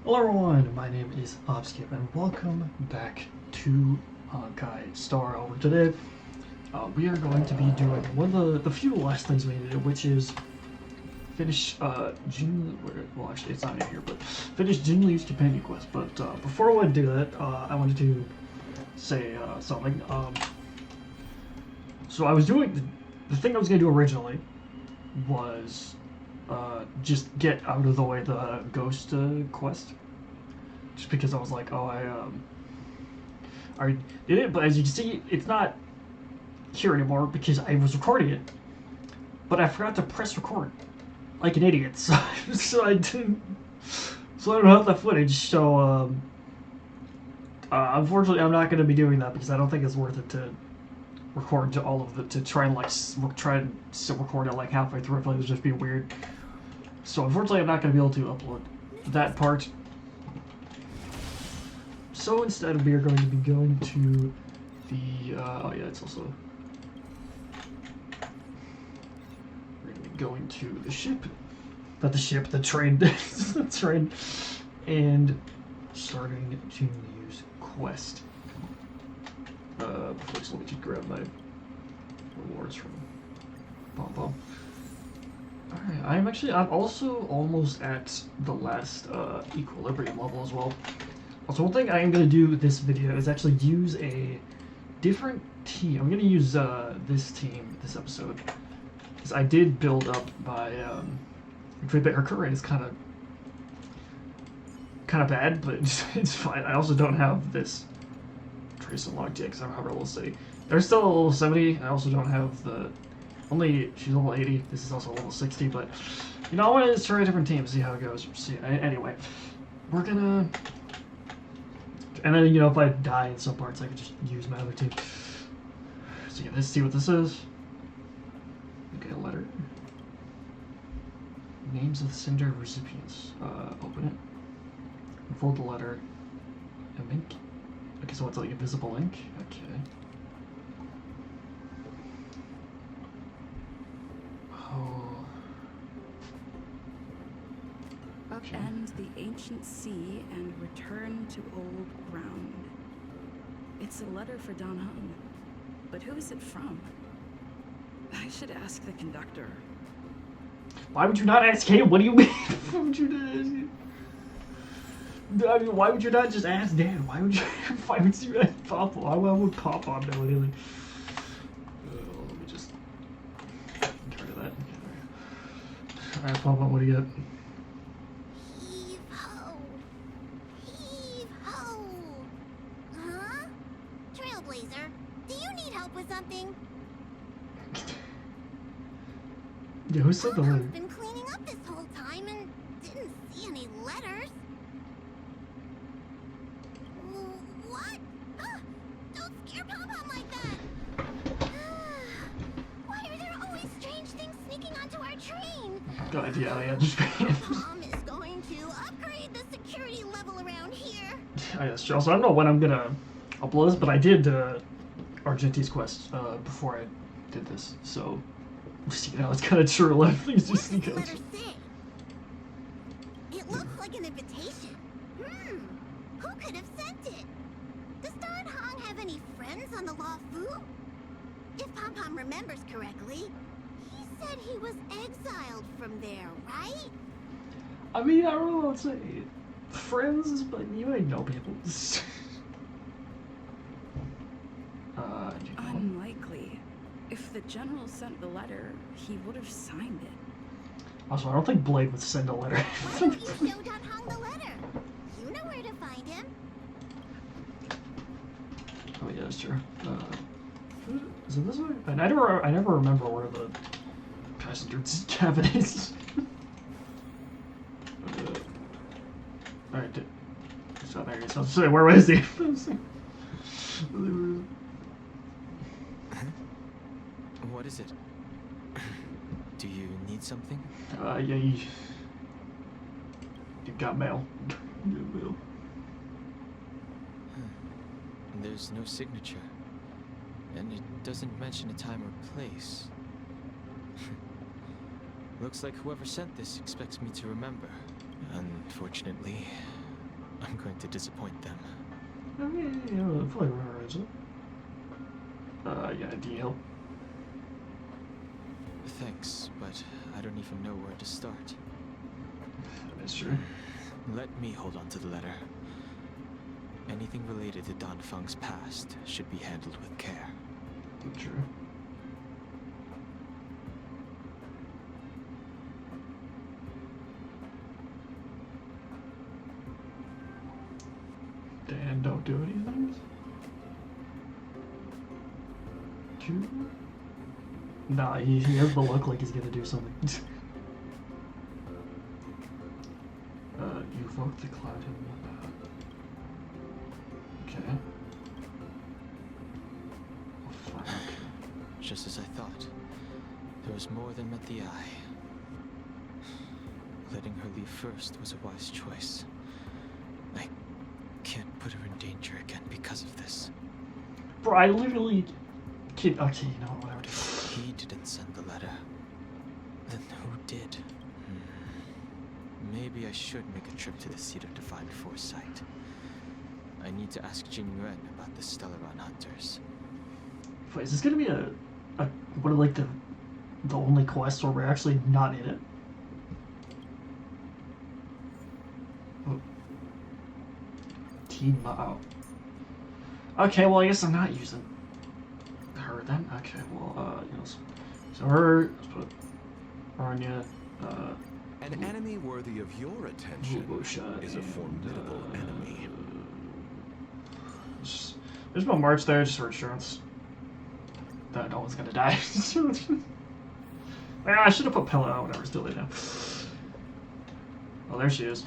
Hello everyone, my name is Obskip and welcome back to Honkai StarRail. Today, we are going to be doing one of the few last things we need to do, which is finish well actually it's not in here, but finish JINGLIU's companion quest. But before I do that, I wanted to say something. So I was doing, the thing I was going to do originally was just get out of the way the ghost quest. Just because I was like, oh, I did it, but as you can see, it's not here anymore because I was recording it, but I forgot to press record, like an idiot. So I didn't. So I don't have that footage. So unfortunately, I'm not going to be doing that because I don't think it's worth it to record to all of it, to try and record it like halfway through. I feel like it would just be weird. So unfortunately, I'm not going to be able to upload that part. So instead, we are going to be going to the. Oh yeah, it's also. We're going to be going to the ship, not the ship, the train, the train, and starting JINGLIU's quest. Before, so let me just grab my rewards from Pom Pom. Alright, I'm also almost at the last equilibrium level as well. Also, one thing I am going to do with this video is actually use a different team. I'm going to use this team this episode, because I did build up my her current is kind of bad, but it's fine. I also don't have this trace unlocked yet because I don't have her level 60. There's still a level 70. I also don't have the she's level 80. This is also level 60, but you know, I want to just try a different team, see how it goes. See, anyway, we're gonna. And then, you know, if I die in some parts, I could just use my other team. So yeah, let's see what this is. Okay, a letter. Names of the cinder recipients. Open it. Unfold the letter. Ink. Okay, so it's like invisible ink? Okay. Oh. Upend the ancient sea and return to old ground. It's a letter for Don Hung, but who is it from? I should ask the conductor. Why would you not ask him? What do you mean? Why would you not ask him? I mean, why would you not just ask Dad? Why would you ask Papa? Why would Papa know anything? Let me just get rid of that. Alright, Papa, what do you got? Heave ho! Heave ho! Huh? Trailblazer, do you need help with something? Yeah, who said the letter? I've been cleaning up this whole time and didn't see any letters. What? Don't scare Pom-Pom like that! Why are there always strange things sneaking onto our train? Good idea, yeah, just Mom is going to upgrade the security level around here. I guess, also, I don't know when I'm gonna upload this, but I did Argenti's quest before I did this, so you know, it's kind of true. Like, things just sneak out. What does the letter say? It looks like an invitation. Who could have sent it? Does Don Hong have any friends on the Law Fu? If Pom-Pom remembers correctly, he said he was exiled from there, right? I mean, I don't know what to say. Friends, but you might know people. Unlikely. If the general sent the letter, he would have signed it. Also, I don't think Blade would send a letter. Why don't you show Don Hong the letter? You know where to find him. Oh yeah, that's true. Is it this way? I never remember where the passenger cabin is. Alright, so there he is. I was saying, where was he? What is it? Do you need something? Yeah, you got mail. You got mail. There's no signature. And it doesn't mention a time or place. Looks like whoever sent this expects me to remember. Unfortunately, I'm going to disappoint them. I mean, you know, probably remember it. Yeah, do you help? Thanks, but I don't even know where to start. That's true. Let me hold on to the letter. Anything related to Dan Feng's past should be handled with care. True. Dan, don't do anything? Two? Nah, he has the look like he's gonna do something. You vote the cloud him. Okay. Oh, fuck. Just as I thought. There was more than met the eye. Letting her leave first was a wise choice. I can't put her in danger again because of this. Bro, I literally can't. Okay, you know what, whatever. He didn't send the letter. Then who did? Maybe I should make a trip to the seat of divine foresight. I need to ask Jinglio about the Stellaron hunters. Wait, is this gonna be a what, like the only quest where we're actually not in it? Oh. Team Mao. Okay, well I guess I'm not using her then. Okay, well you know, so her. Let's put Aranya. An enemy worthy of your attention is a formidable enemy. There's no march there, just for insurance. That no one's gonna die. I should have put Pella out, whatever, still late now. Oh, there she is.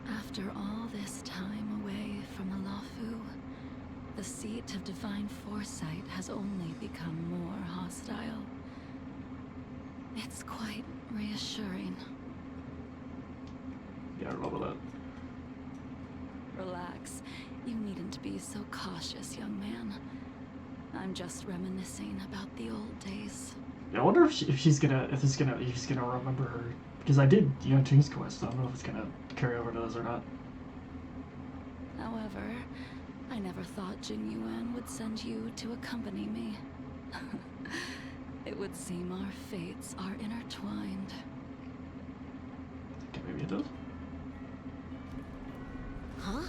After all this time away from the Luofu, the seat of divine foresight has only become more hostile. It's quite reassuring. Yeah, I don't know about that. Relax. You needn't be so cautious, young man. I'm just reminiscing about the old days. Yeah, I wonder if he's gonna remember her, because I did, you know, King's Quest. I don't know if it's gonna carry over to this or not. However, I never thought Jingyuan would send you to accompany me. It would seem our fates are intertwined. Okay, maybe it does. Huh?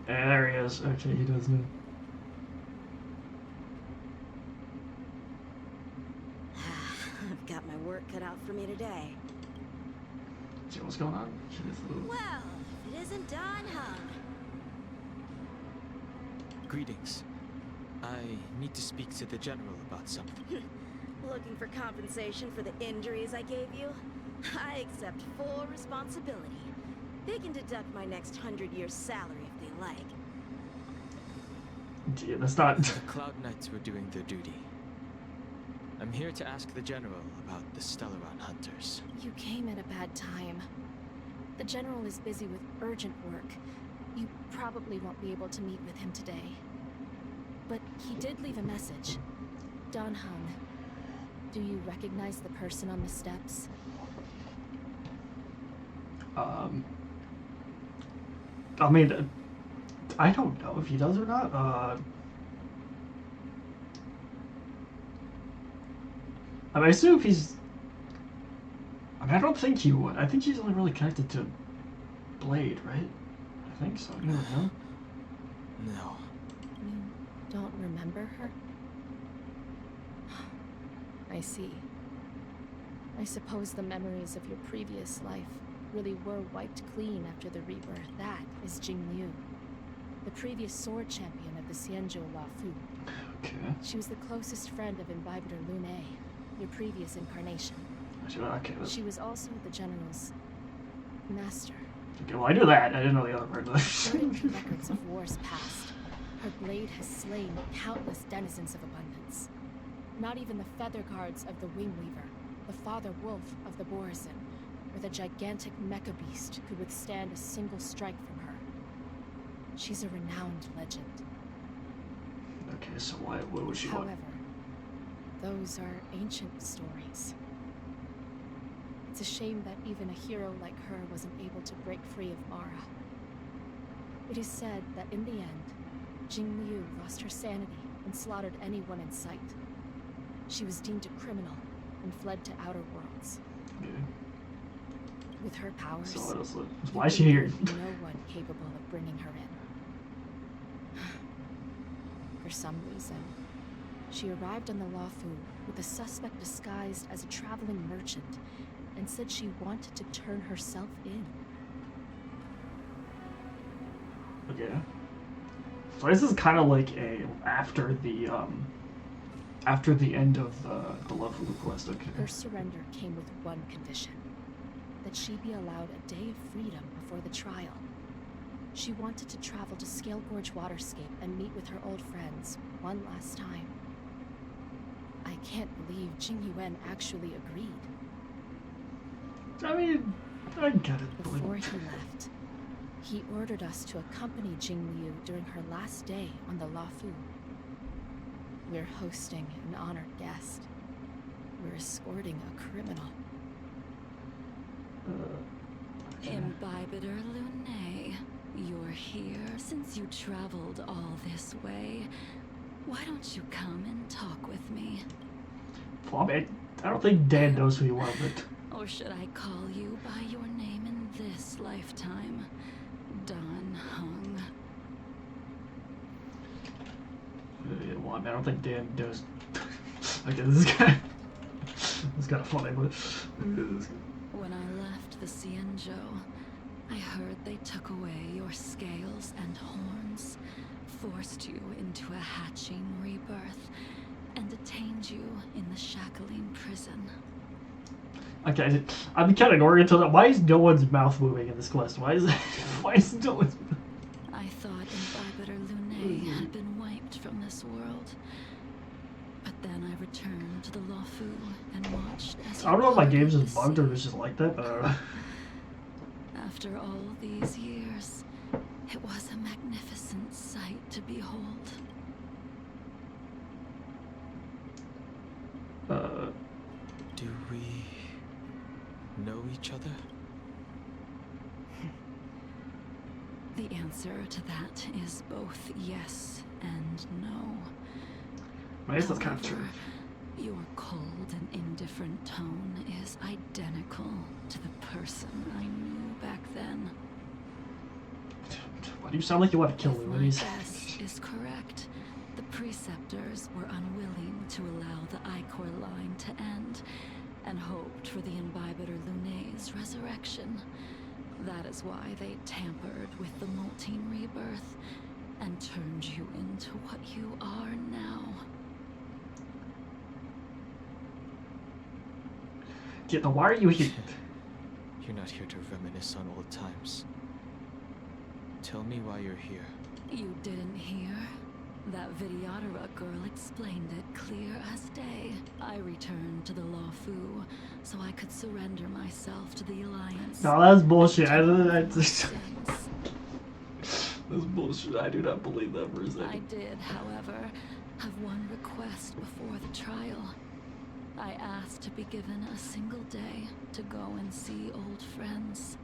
Yeah, there he is. Okay, he does know. I've got my work cut out for me today. See what's going on? Well, if it isn't Dan Heng. Greetings. I need to speak to the general about something. Looking for compensation for the injuries I gave you? I accept full responsibility. They can deduct my next 100 years' salary if they like. Yeah, that's not. The Cloud Knights were doing their duty. I'm here to ask the general about the Stellaron hunters. You came at a bad time. The general is busy with urgent work. You probably won't be able to meet with him today. But he did leave a message. Dan Heng, do you recognize the person on the steps? I mean, I don't know if he does or not. I mean, I assume if he's. I mean, I don't think he would. I think he's only really connected to Blade, right? I think so. You never know. No. You don't remember her? I see. I suppose the memories of your previous life really were wiped clean after the rebirth. That is Jingliu, the previous sword champion of the Xianzhou Luofu. Okay. She was the closest friend of Imbibitor Lune, your previous incarnation. Okay. She was also the general's master. Okay, well, I knew that. I didn't know the other part. According to records of wars past, her blade has slain countless denizens of abundance. Not even the feather guards of the Wingweaver, the father wolf of the Borazin, or the gigantic mecha beast could withstand a single strike from her. She's a renowned legend. Okay, so what would she want? However, those are ancient stories. It's a shame that even a hero like her wasn't able to break free of Mara. It is said that in the end, JINGLIU lost her sanity and slaughtered anyone in sight. She was deemed a criminal and fled to outer worlds. Yeah. With her powers, So why is she here? no one capable of bringing her in. For some reason, she arrived on the Lawfu with a suspect disguised as a traveling merchant and said she wanted to turn herself in. Okay. So this is kind of like a after the end of the Love quest. Okay. Her surrender came with one condition: that she be allowed a day of freedom before the trial. She wanted to travel to Scale Gorge Waterscape and meet with her old friends one last time. I can't believe Jingyuan actually agreed. I mean, I get it. Before he left, he ordered us to accompany JINGLIU during her last day on the Lawfu. We're hosting an honored guest. We're escorting a criminal. Imbibitor Lunae, you're here since you traveled all this way. Why don't you come and talk with me? Well, I don't think Dan knows who you are, but... Or should I call you by your name in this lifetime? Dan Heng. Well, I mean, I don't think Dan knows... Okay, this is kind of funny, but... When I left the Xianzhou, I heard they took away your scales and horns, forced you into a hatching rebirth, and detained you in the Shackling prison. Okay, I'm kind of ignoring it until that. Why is no one's mouth moving in this quest? Why is no one's... I thought Imbibitor Lunae had been wiped from this world. But then I returned to the Lawfu and watched as I don't know if my game's the just bugged or sea. it's just like that, but I don't know. After all these years, it was a magnificent sight to behold. Do we know each other? The answer to that is both yes and no. I guess that's kind of true. However, your cold and indifferent tone is identical to the person I knew back then. Why do you sound like you want to kill If me? my What guess is correct, the preceptors were unwilling to allow the Ichor line to end, and hoped for the Imbibitor Lunae's resurrection. That is why they tampered with the molting rebirth, and turned you into what you are now. Yeah, then why are you here? You're not here to reminisce on old times. Tell me why you're here. You didn't hear? That Vidyadhara girl explained it clear as day. I returned to the Lawfu so I could surrender myself to the Alliance. No, that's bullshit. Sins. That's bullshit. I do not believe that for a I second. did, however, have one request before the trial. I asked to be given a single day to go and see old friends,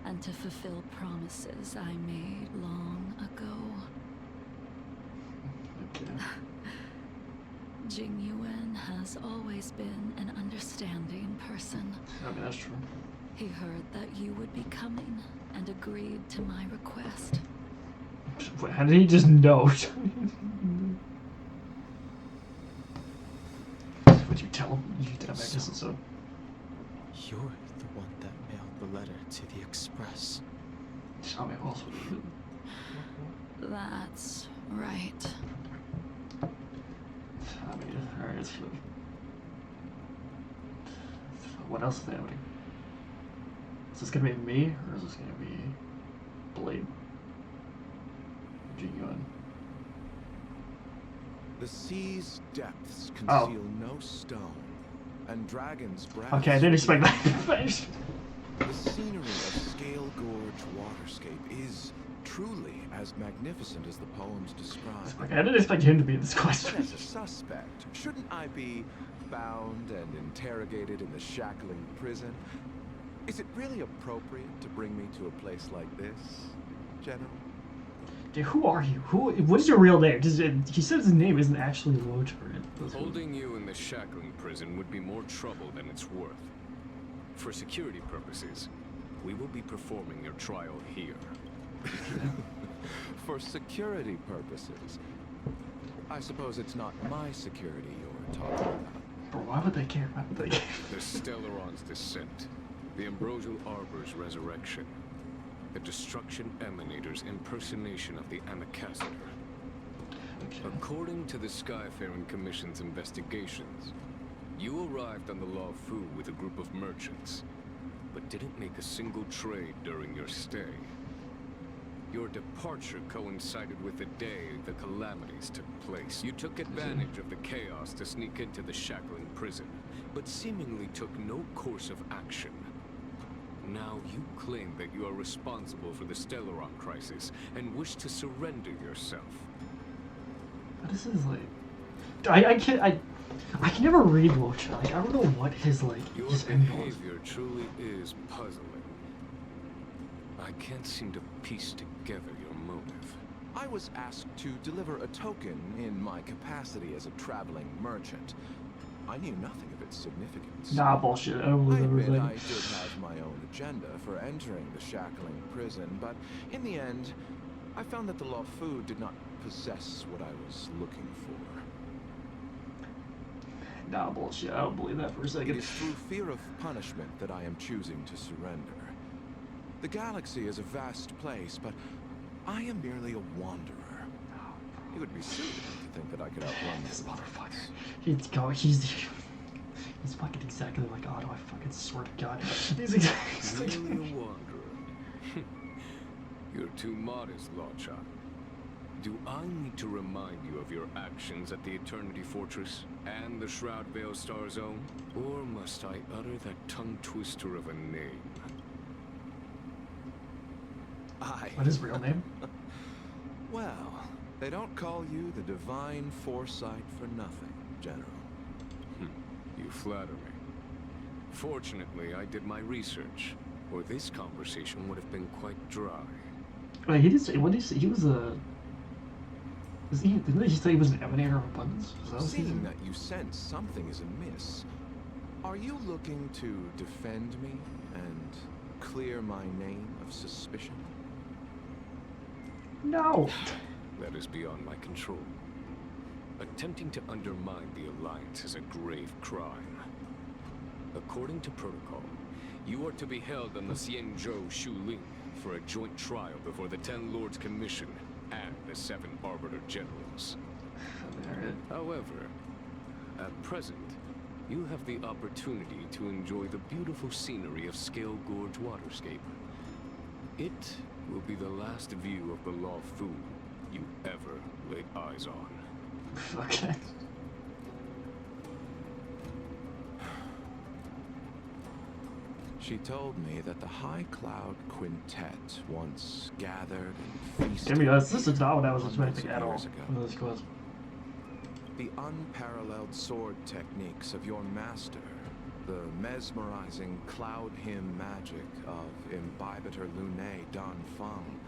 and to fulfill promises I made long ago. Okay. Jingyuan has always been an understanding person. I mean, that's true. He heard that you would be coming and agreed to my request. Wait, how did he just know? Would you tell him? You tell him, I guess so. You're the one that mailed the letter to the Express. Tell me what else would you do? That's right. I mean, alright, it's fine. What else is happening? Is this gonna be me, or is this gonna be Blade? Jingyuan. The sea's depths conceal no stone, and dragon's breath. Okay, I didn't expect that. The scenery of Scale Gorge Waterscape is truly as magnificent as the poems describe. Like, I didn't expect him to be in this But question. as a suspect, shouldn't I be bound and interrogated in the shackling prison? Is it really appropriate to bring me to a place like this, General? Dude, who are you? What is your real name? He said his name isn't actually Lothar. Holding you in the shackling prison would be more trouble than it's worth. For security purposes, we will be performing your trial here. For security purposes? I suppose it's not my security you're talking about. Bro, why would they care? Why would they care? The Stellaron's descent, the Ambrosial Arbor's resurrection, the Destruction Emanator's impersonation of the Amicastor. Okay. According to the Skyfaring Commission's investigations, you arrived on the Law Fu with a group of merchants, but didn't make a single trade during your stay. Your departure coincided with the day the calamities took place. You took advantage of the chaos to sneak into the shackling prison, but seemingly took no course of action. Now you claim that you are responsible for the Stellaron crisis and wish to surrender yourself. But this is like, I can never read Lothar. Like, I don't know what his Your his end goal is. behavior truly is puzzling. I can't seem to piece together your motive. I was asked to deliver a token in my capacity as a traveling merchant. I knew nothing of its significance. Nah, bullshit. I don't I believe admit everything. I did have my own agenda for entering the shackling prison, but in the end, I found that the Law Fu did not possess what I was looking for. Nah, bullshit. I don't believe that for a It second. is through fear of punishment that I am choosing to surrender. The galaxy is a vast place, but I am merely a wanderer. It would be silly to think that I could outrun This the motherfucker. He's fucking exactly like Otto. I fucking swear to God. He's exactly. Really a wanderer. You're too modest, Lothar. Do I need to remind you of your actions at the Eternity Fortress and the Shroud Veil Star Zone? Or must I utter that tongue twister of a name? What is his real name? Well, they don't call you the Divine Foresight for nothing, General. You flatter me. Fortunately, I did my research, or this conversation would have been quite dry. Wait, he did say, what did he say? He was a... Didn't he say he was an emanator of abundance? Was that what he Seeing said? that you sense something is amiss, are you looking to defend me and clear my name of suspicion? No! That is beyond my control. Attempting to undermine the Alliance is a grave crime. According to protocol, you are to be held on the Xianzhou Shuling for a joint trial before the 10 Lords Commission and the 7 Arbiter Generals. Alright. However, at present, you have the opportunity to enjoy the beautiful scenery of Scale Gorge Waterscape. It will be the last view of the Law Fu you ever lay eyes on. Okay. She told me that the High Cloud Quintet once gathered and feasted. Give me this. This is not what I was hundreds expecting of at all. years ago. From this quest. The unparalleled sword techniques of your master, the mesmerizing cloud hymn magic of Imbibitor Lunae Dan Feng,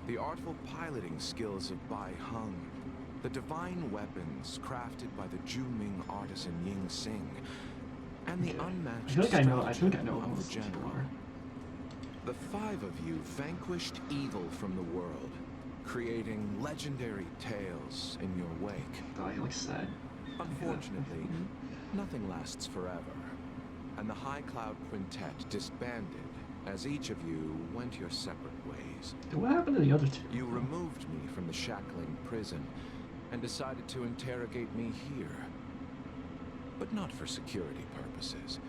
the artful piloting skills of Bai Heng, the divine weapons crafted by the Ju-Ming artisan Ying Sing, and the unmatched I feel like I know stratagem how of this the general. are. The 5 of you vanquished evil from the world, creating legendary tales in your wake. Oh, he looks sad. Unfortunately, nothing lasts forever, and the High Cloud Quintet disbanded as each of you went your separate ways. What happened to the other two? You removed me from the shackling prison and decided to interrogate me here. But not for security purposes.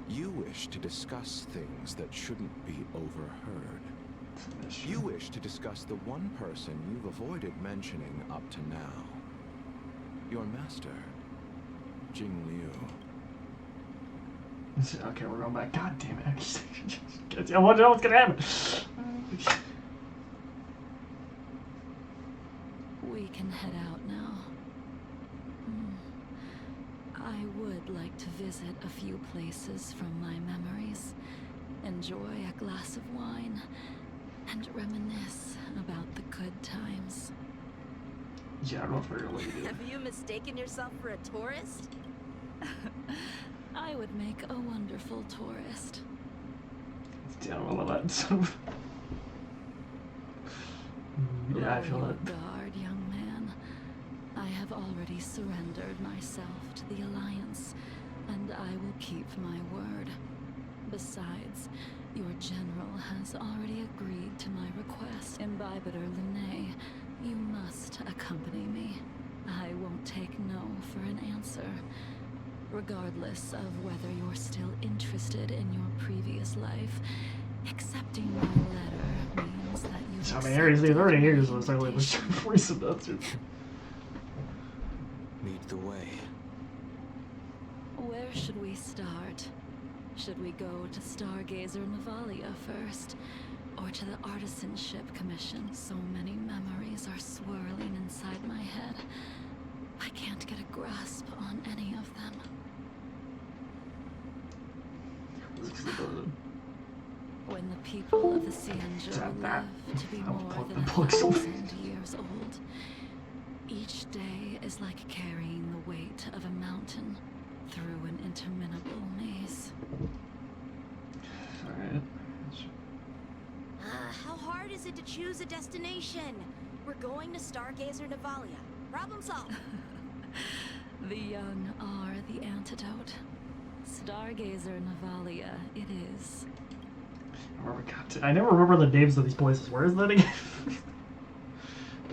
You wish to discuss things that shouldn't be overheard. You wish to discuss the one person you've avoided mentioning up to now. Your master, JINGLIU. Okay, we're going back. God damn it. I want to know what's gonna happen. we can head out now. I would like to visit a few places from my memories, enjoy a glass of wine, and reminisce about the good times. Yeah, I don't know if we're gonna let you do it. Have you mistaken yourself for a tourist? I would make a wonderful tourist. Yeah, I don't know about that. Yeah, I feel Lower that. your guard, young man. I have already surrendered myself to the Alliance, and I will keep my word. Besides, your general has already agreed to my request. Imbibitor Lunae, you must accompany me. I won't take no for an answer. Regardless of whether you're still interested in your previous life, accepting my letter means that you. How many areas? There's already areas where it's like recent answers. Lead the way. Where should we start? Should we go to Stargazer Navalia first? Or to the Artisanship Commission? So many memories are swirling inside my head. I can't get a grasp on any of them. When the people of the Xianzhou live to be more than 1,000 years old, each day is like carrying the weight of a mountain through an interminable maze. Alright. How hard is it to choose a destination? We're going to Stargazer Navalia. Problem solved. The young are the antidote. Stargazer Navalia it is. I never remember the names of these places. Where is that again?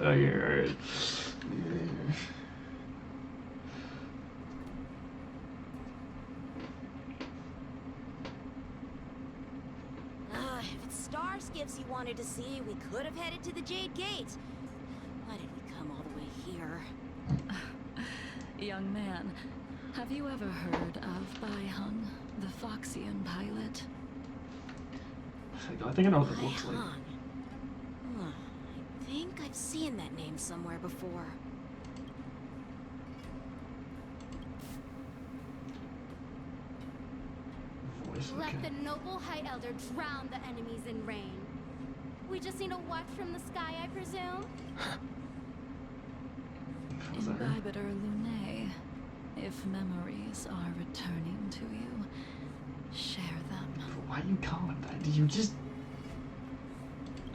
Oh, yeah, alright. If it's star skiffs you wanted to see, we could have headed to the Jade Gate. Why did we come all the way here? Young man, have you ever heard of Baihung, the Foxian pilot? I think I know what it looks like. Baihung. I think I've seen that name somewhere before. Voice, Let okay. the noble High Elder drown the enemies in rain. We just need a watch from the sky, I presume? Was that her? Imbibitor Lunae, if memories are returning to you, share them. Why you calling that? Did you just...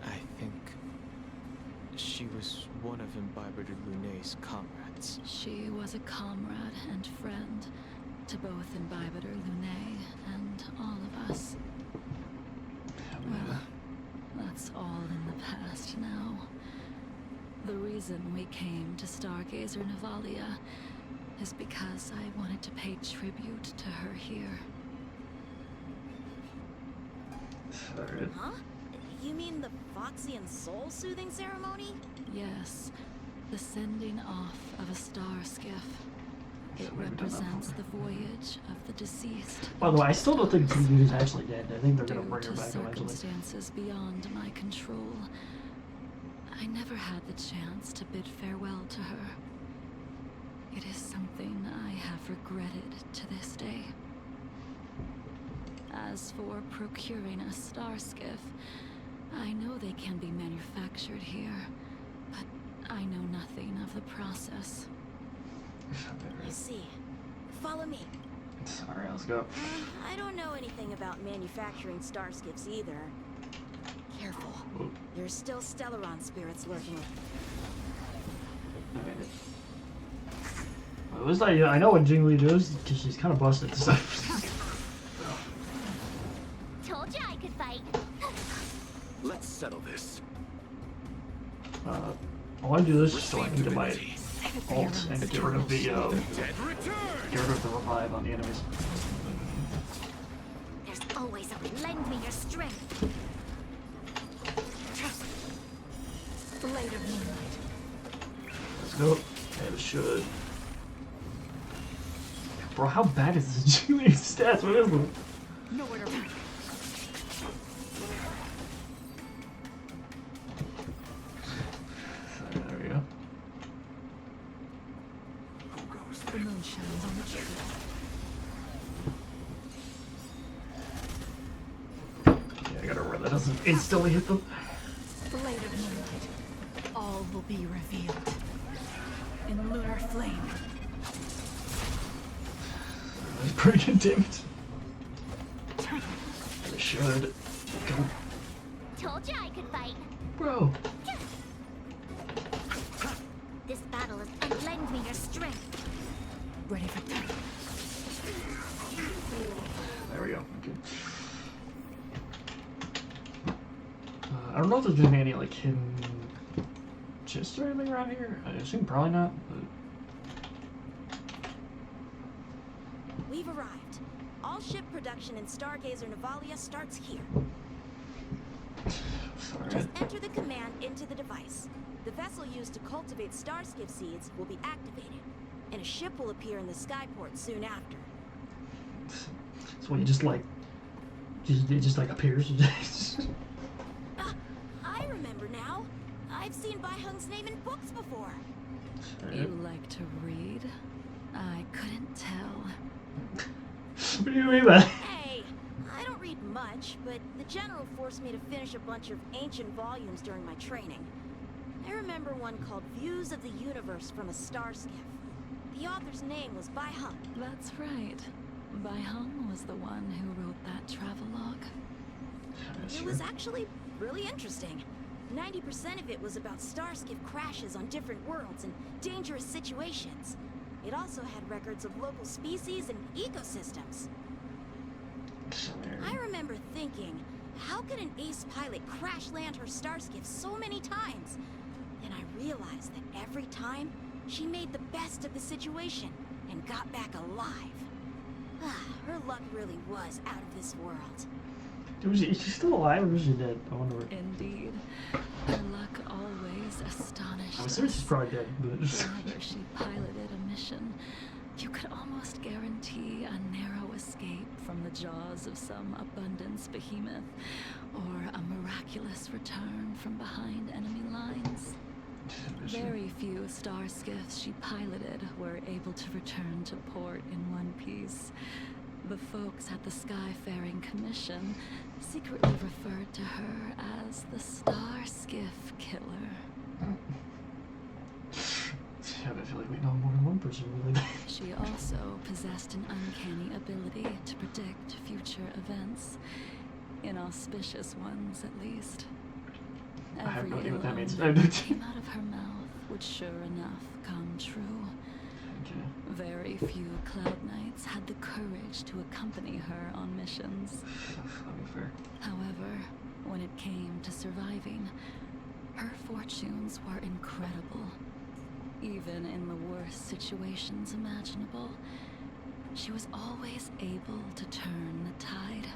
I think she was one of Imbibitor Lunae's comrades. She was a comrade and friend to both Imbibitor Lunae and all of us. Well, that's all in the past now. The reason we came to Stargazer Navalia is because I wanted to pay tribute to her here. Alright. Huh? You mean the Foxian soul-soothing ceremony? Yes, the sending off of a star skiff. It So we've done that represents before. the voyage of the deceased. By the way, I still don't think Jingliu is actually dead. I think they're Due gonna bring her to back eventually. circumstances beyond my control, I never had the chance to bid farewell to her. It is something I have regretted to this day. As for procuring a star skiff, I know they can be manufactured here, but I know nothing of the process. I see. Follow me. Alright, let's go. I don't know anything about manufacturing star skiffs either. Careful. Whoa. There's still Stellaron spirits lurking. Alright. Well, at least I know what Jingliu does, because she's kind of busted. So. Told you I could fight. Let's settle this. I want to do this so I can get my ult and get rid of the Dead return! get rid of the revive on the enemies. There's always a lend me your strength. Blade of Moonlight. Let's go. And it should. Bro, how bad is this Jingliu stats? What is them? Nowhere to run. There we go. doesn't instantly hit them. Blade of moonlight. All will be revealed. In lunar flame. That's pretty good damage. They should. Go. Told you I could fight. Bro. This battle is and lend me your strength. Ready for battle. There we go. Okay. I don't know if there's been any like hidden chests or anything around here. I assume probably not. But... We've arrived. All ship production in Stargazer Navalia starts here. Sorry. Just enter the command into the device. The vessel used to cultivate starskiff seeds will be activated, and a ship will appear in the skyport soon after. So you just like, it just like appears. I remember now. I've seen Bai Hung's name in books before. You like to read? I couldn't tell. What do you mean by that? Hey, I don't read much, but the general forced me to finish a bunch of ancient volumes during my training. I remember one called Views of the Universe from a Starskiff. The author's name was Bai Hung. That's right. Bai Hung was the one who wrote that travelogue. It was actually really interesting. 90% of it was about starskiff crashes on different worlds and dangerous situations. It also had records of local species and ecosystems. I remember thinking, how could an ace pilot crash land her starskiff so many times? Then I realized that every time, she made the best of the situation and got back alive. Her luck really was out of this world. Is she still alive or is she dead? I wonder. Indeed. Her luck always astonished I'm assuming she's us. probably dead, but... Whenever she piloted a mission, you could almost guarantee a narrow escape from the jaws of some abundance behemoth, or a miraculous return from behind enemy lines. Very few starskiffs she piloted were able to return to port in one piece. The folks at the Skyfaring Commission secretly referred to her as the Starskiff Killer. Yeah, I feel like we know more than one person really. She also possessed an uncanny ability to predict future events. Inauspicious ones, at least. I have Every no idea what that means. ill that came out of her mouth would sure enough come true. Okay. Very few Cloud Knights had the courage to accompany her on missions. That'd be fair. However, when it came to surviving, her fortunes were incredible. Even in the worst situations imaginable, she was always able to turn the tide.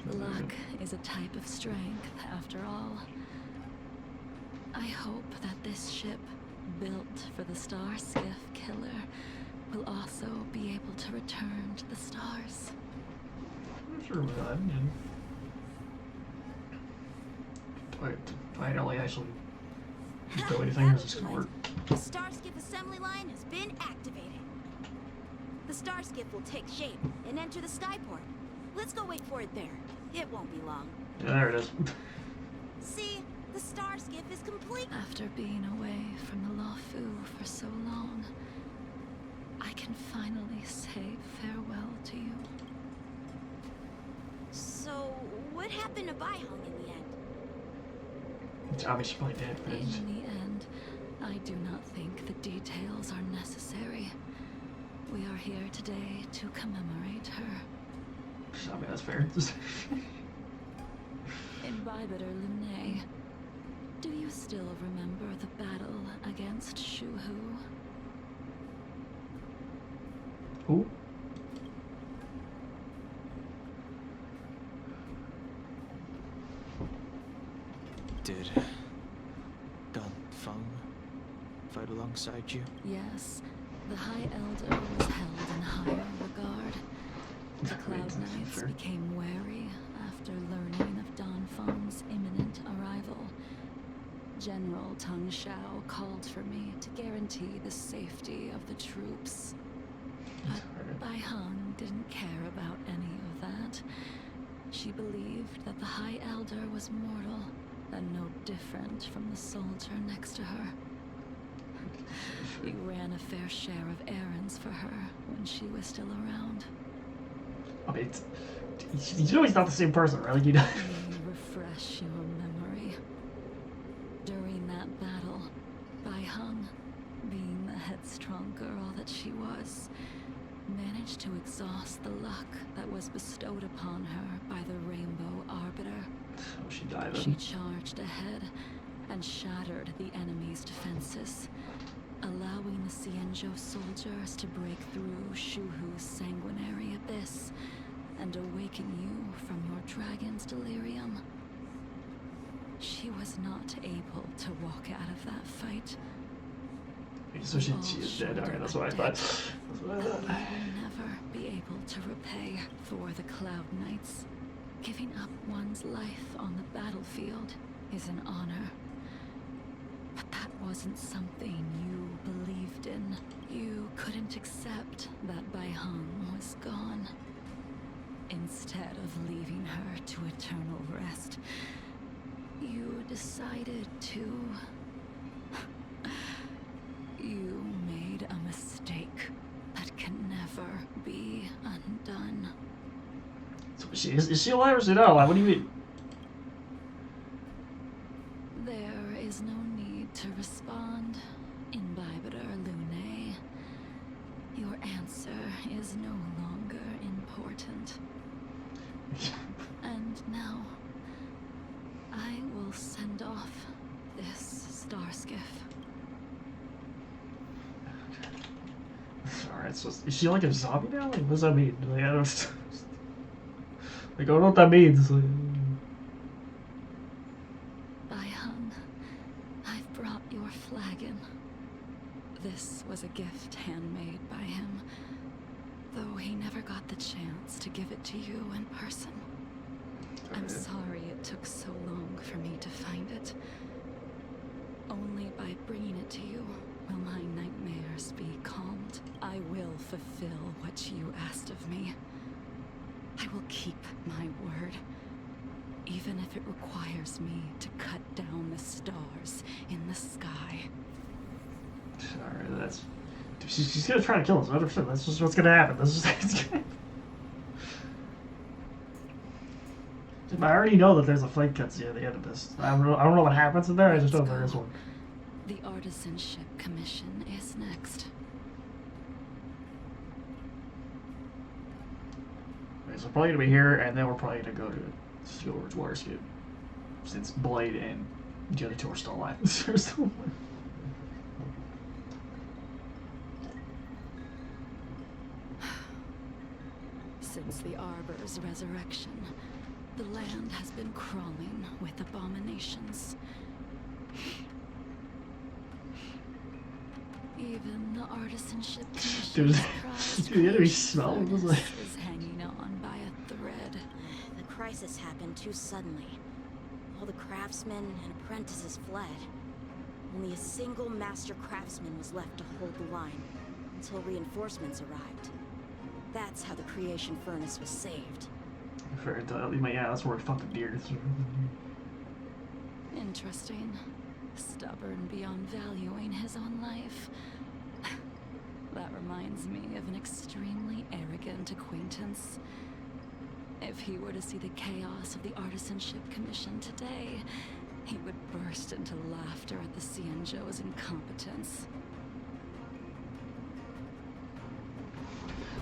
Luck is a type of strength, after all. I hope that this ship, built for the Starskiff Killer, will also be able to return to the stars. I'm sure we're alive, yeah. Do I only actually do anything, or is this gonna work? The Starskiff assembly line has been activated. The Starskiff will take shape and enter the skyport. Let's go wait for it there. It won't be long. Yeah, there it is. See, the Starskiff is complete. After being away from the Luofu for so long, I can finally say farewell to you. So, what happened to Bai Hung in the end? It's obviously probably dead, but it's... In the end, I do not think the details are necessary. We are here today to commemorate her. I mean, that's fair. Imbibiter Lunae, do you still remember the battle against Shuhu? Who? Did Dan Feng fight alongside you? Yes, the High Elder was held in higher regard. The Cloud Knights became wary after learning of Dan Feng's imminent arrival. General Tang Xiao called for me to guarantee the safety of the troops. But Bai Hung didn't care about any of that. She believed that the High Elder was mortal and no different from the soldier next to her. You ran a fair share of errands for her when she was still around. I mean, you know he's not the same person, right? Like, you know. Let me refresh your memory. During that battle, Bai Hung, being the headstrong girl that she was, managed to exhaust the luck that was bestowed upon her by the Rainbow Arbiter. Oh, she died. She charged ahead and shattered the enemy's defenses, allowing the Xianzhou soldiers to break through Shuhu's sanguinary abyss and awaken you from your dragon's delirium. She was not able to walk out of that fight. So she is dead. Okay, that's what I thought. That's what I thought. You will never be able to repay for the Cloud Knights. Giving up one's life on the battlefield is an honor. But that wasn't something you believed in. You couldn't accept that Bai Hung was gone. Instead of leaving her to eternal rest, you decided to... You made a mistake that can never be undone. So is she alive or is she not alive? What do you mean? There is no need to respond, Imbibiter Lune. Your answer is no longer important. And now, I will send off this star skiff. Alright, so is she like a zombie now? Like, what does that mean? Like, I don't... Like, I don't know what that means. Like, Bai Hung, I've brought your flagon. This was a gift handmade by him, though he never got the chance to give it to you in person. I'm sorry it took so long for me to find it. Only by bringing it to you will my nightmares be calmed. I will fulfill what you asked of me. I will keep my word, even if it requires me to cut down the stars in the sky. alright, that's... She's gonna try to kill us, 100%. That's just what's gonna happen. That's just... I already know that there's a fight cutscene at the end of this. I don't know what happens in there, I just know there is one. The Artisanship Commission is next. Okay, so we're probably gonna be here, and then we're probably gonna go to Steelworks Waterscape. Since Blade and the other two are still alive. They're still alive. Since the Arbor's resurrection, the land has been crawling with abominations. Even the Artisanship Dude, Commission's the enemy smell was like... is hanging on by a thread. The crisis happened too suddenly. All the craftsmen and apprentices fled. Only a single master craftsman was left to hold the line until reinforcements arrived. That's how the creation furnace was saved. Fair enough. Yeah, that's where it fucking deer. Interesting. Stubborn beyond valuing his own life. That reminds me of an extremely arrogant acquaintance. If he were to see the chaos of the Artisanship Commission today, he would burst into laughter at the Xianzhou's incompetence.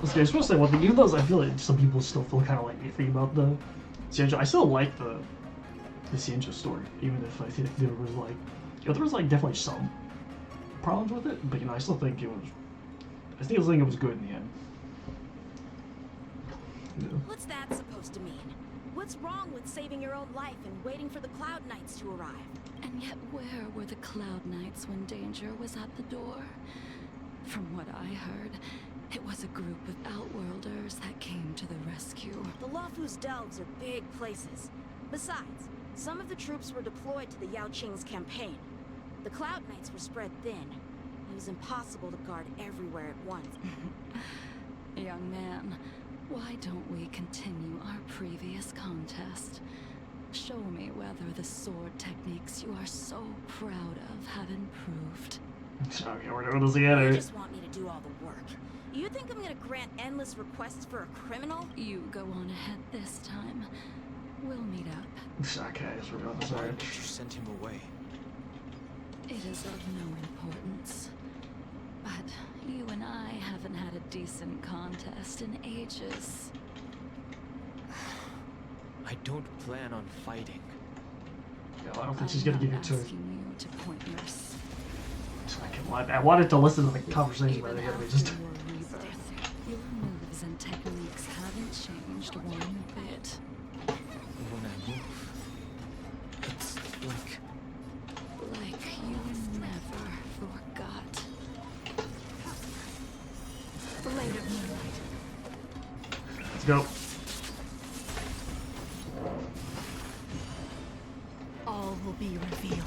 Okay, I was supposed to say one thing, even though I feel like some people still feel kind of like iffy about the Xianzhou, I still like the Xianzhou story, even if I think there was like, there was like definitely some problems with it, but I still think it was, it was good in the end. What's that supposed to mean? What's wrong with saving your own life and waiting for the Cloud Knights to arrive? And yet where were the Cloud Knights when danger was at the door? From what I heard, it was a group of Outworlders that came to the rescue. The Luofu's delves are big places. Besides, some of the troops were deployed to the Yao Qing's campaign. The Cloud Knights were spread thin. It was impossible to guard everywhere at once. Young man, Why don't we continue our previous contest? Show me whether the sword techniques you are so proud of have improved. Okay, we're doing this You again. just want me to do all the work. You think I'm gonna grant endless requests for a criminal? You go on ahead this time. We'll meet up. Okay, so we're doing this Why alright. did you send him away? It is of no importance. But you and I haven't had a decent contest in ages. I don't plan on fighting. Yeah, I don't think she's gonna give you two. Asking you to point your I wanted to listen to the conversation, but Even I gotta be after just. your rebirth, your moves and techniques haven't changed one bit. When I move, it's like you never forgot. Blade of Moonlight. Let's go. All will be revealed.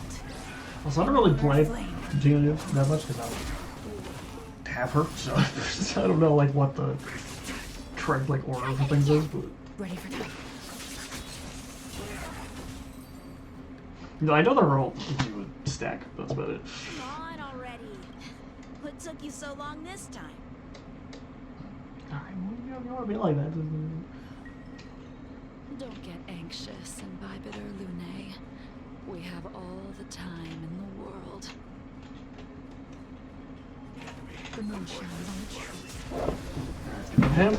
Also, I don't really play JINGLIU that much because I don't have her, so I don't know like what the correct like order for things is. But Ready for now. you know, I know they're all do a stack. That's about it. Come on already. What took you so long this time? Alright, well, you want to be like that. Don't get anxious, Imbibitor Lunae. We have all the time in the world. The moon shines on the truth. Him.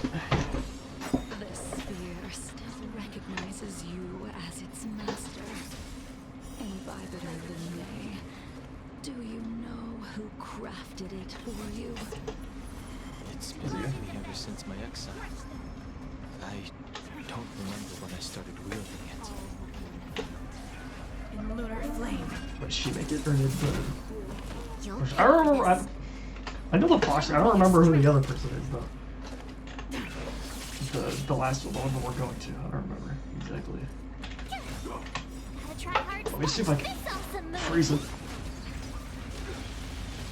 This sphere still recognizes you as its master. Imbibitor Lunae, do you know who crafted it for you? it's been with me ever since my exile. I don't remember when I started wielding it. In lunar flame. What did she make it turn into? You'll I don't remember. I know the fox. I don't remember who the other person is though. The last one, the one that we're going to. I don't remember exactly. gotta try hard. Let me see if I can Myself some moves. freeze it.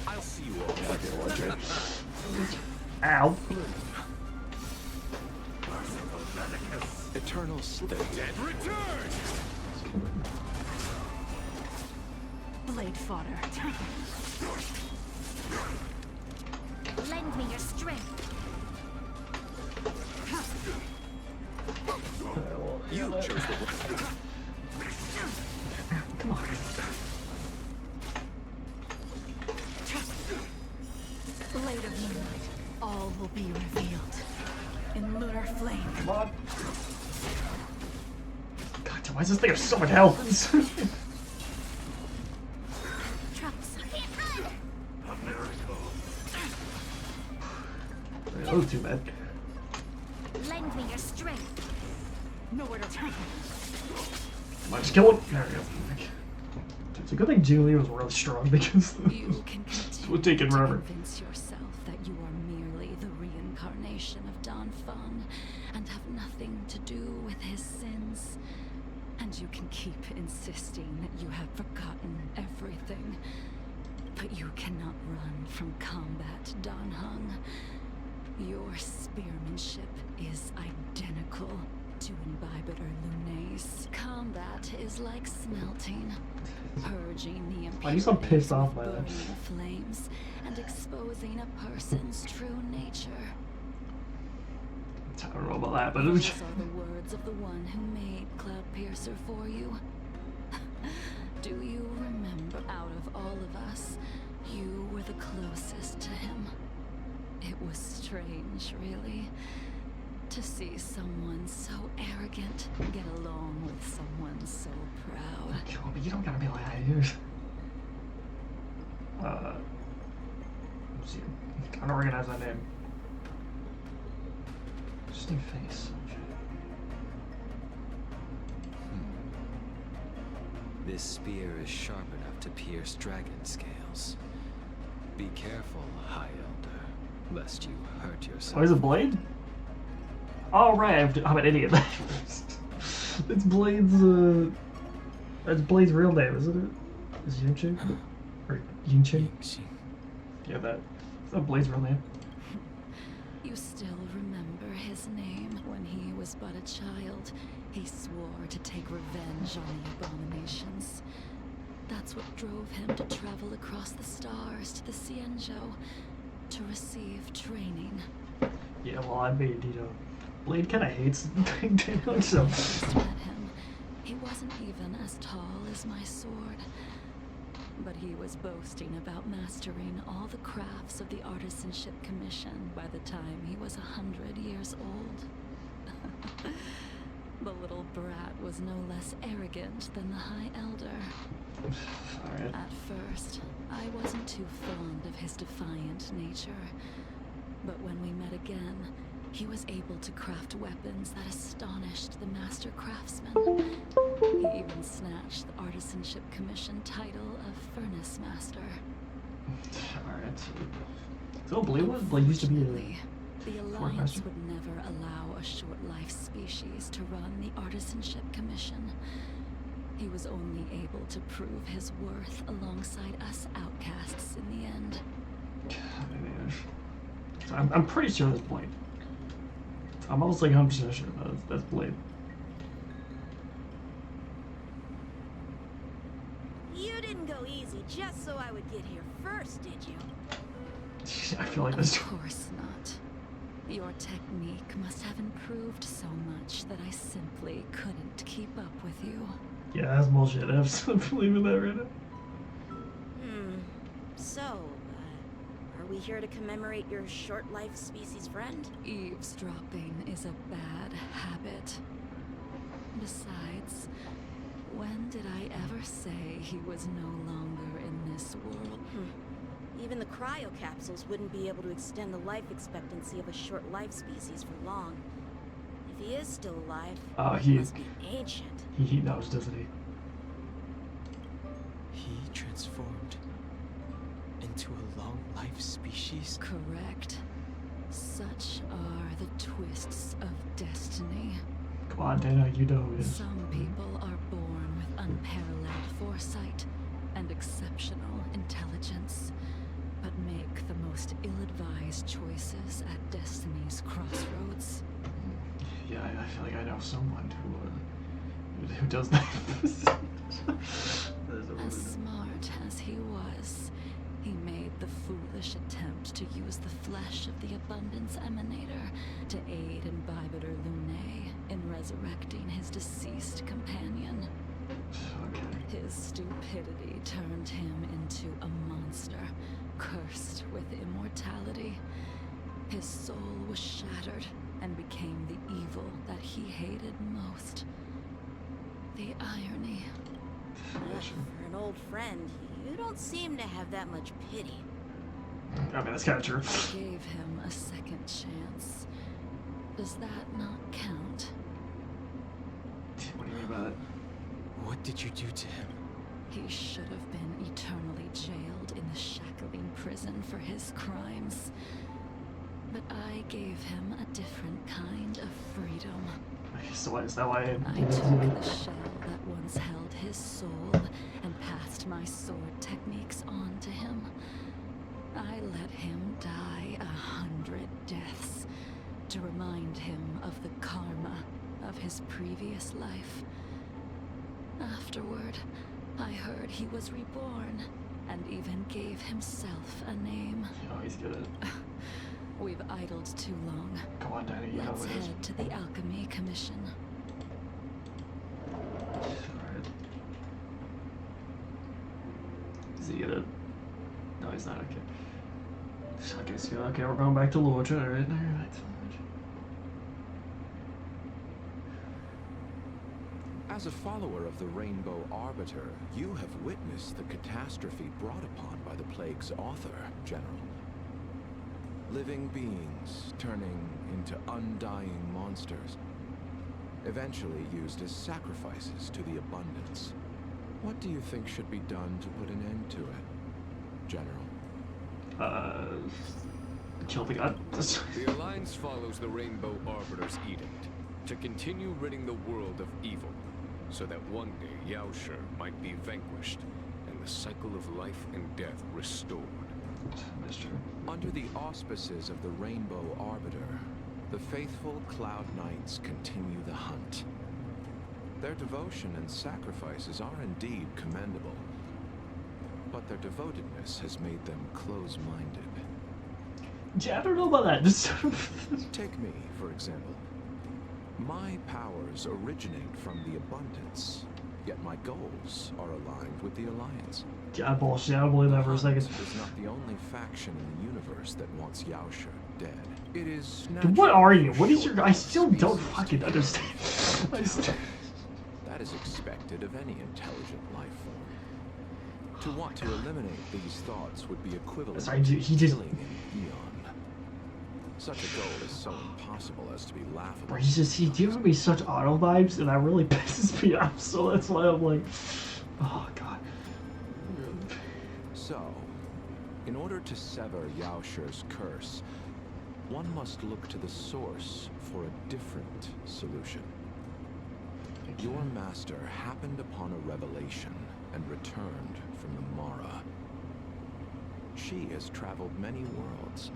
I'll see you all. Okay, watch it. Ow. Eternal state. Dead return! Blade fodder. Lend me your strength. You chose the way. Come on. Blade of Moonlight. All will be revealed. In lunar flame. Come on. God, why does this thing have so much health? Troublesome. Can't run. That was too bad. Lend me your strength. Nowhere to turn. Come on, just kill him. There we go. It's a good thing JINGLIU was really strong because You can it continue would take it to forever. convince yourself that you are merely the reincarnation of Don Fung and have nothing to do with his sins. And you can keep insisting that you have forgotten everything. But you cannot run from combat, Don Hung. Your spearmanship is identical to Imbibitor Lunae's. Combat is like smelting, purging the impurities Why are you so pissed off by with that? burning flames and exposing a person's true nature. I don't know about that, but it was. Those are the words of the one who made Cloudpiercer for you. Do you remember, out of all of us, you were the closest to him? It was strange, really, to see someone so arrogant get along with someone so proud. Okay, well, but you don't gotta be like that. Here's. Let's see. I don't recognize that name. Interesting face. This spear is sharp enough to pierce dragon scales. Be careful, High Elder, lest you hurt yourself. Oh, is it Blade? Oh, right. I'm an idiot. It's Blade's, that's Blade's real name, isn't it? Is Yingqing? Or Yingqing? Yeah, that. Is that Blade's real name? You still remember his his name when he was but a child. He swore to take revenge on the abominations. That's what drove him to travel across the stars to the Cienjo to receive training. Yeah, well, I mean, you know, Blade kind of hates Daniel, so. I first met him, he wasn't even as tall as my sword. But he was boasting about mastering all the crafts of the Artisanship Commission by the time he was 100 years old. The little brat was no less arrogant than the High Elder. Alright. At first, I wasn't too fond of his defiant nature. But when we met again, he was able to craft weapons that astonished the master craftsman. He even snatched the Artisanship Commission title of Furnace Master. Alright. So Blade used to be Unfortunately, the Fort Alliance Master? would never allow a short-life species to run the Artisanship Commission. He was only able to prove his worth alongside us outcasts in the end. So I'm pretty sure that's Blade. I'm almost like 100% sure that's Blade. You didn't go easy just so I would get here first, did you? I feel like that's Of course not. Your technique must have improved so much that I simply couldn't keep up with you. Yeah, that's bullshit. I absolutely believe in that right now. So, are we here to commemorate your short-life species friend? Eavesdropping is a bad habit. Besides, when did I ever say he was no longer in this world? Even the cryo capsules wouldn't be able to extend the life expectancy of a short-life species for long. If he is still alive, he must be ancient. He knows, doesn't he? He transformed into a long-life species? Correct. Such are the twists of destiny. Come on, Dana, you know it is. Some people are born with unparalleled foresight and exceptional intelligence, but make the most ill-advised choices at destiny's crossroads. Yeah, I feel like I know someone who does that. As smart as he was, he made the foolish attempt to use the flesh of the Abundance Emanator to aid in Bibiter Lunae in resurrecting his deceased companion. Okay. His stupidity turned him into a monster, cursed with immortality. His soul was shattered and became the evil that he hated most. The irony. For an old friend, you don't seem to have that much pity. I mean, that's kind of true. I gave him a second chance. Does that not count? What do you mean by that? What did you do to him? He should have been eternally jailed in the shackling prison for his crimes. But I gave him a different kind of freedom. So is that why I took the shell that once held his soul and passed my sword techniques on to him. I let him die 100 deaths to remind him of the karma of his previous life. Afterward, I heard he was reborn and even gave himself a name. Oh, he's good. We've idled too long. Come on, Danny, you know Let's what it is. head to the Alchemy Commission. Alright. Is he gonna... No, he's not, okay. So I guess, okay, we're going back to Lodge, alright, alright. As a follower of the Rainbow Arbiter, you have witnessed the catastrophe brought upon by the plague's author, General. Living beings turning into undying monsters, eventually used as sacrifices to the Abundance. What do you think should be done to put an end to it, General? Kill the god. The Alliance follows the Rainbow Arbiter's edict to continue ridding the world of evil, so that one day Yaoshi might be vanquished and the cycle of life and death restored. That's true. Under the auspices of the Rainbow Arbiter, the faithful Cloud Knights continue the hunt. Their devotion and sacrifices are indeed commendable, but their devotedness has made them close-minded. Yeah, I don't know about that. Just Take me, for example. My powers originate from the Abundance, yet my goals are aligned with the Alliance. yeah, bullshit. I don't believe that for a second. Hunt is not the only faction in the universe that wants Yaosha dead. It is Dude, what are you? natural What is for your? I still species don't to fucking be understand. That is expected of any intelligent life form. To want to eliminate these thoughts would be equivalent Sorry, to he just- killing an eon. Such a goal is so impossible as to be laughable. Bro, he's giving me such auto vibes, and that really pisses me off. So that's why I'm like, oh god. So, in order to sever Yaosha's curse, one must look to the source for a different solution. Your master happened upon a revelation and returned from the Mara. She has traveled many worlds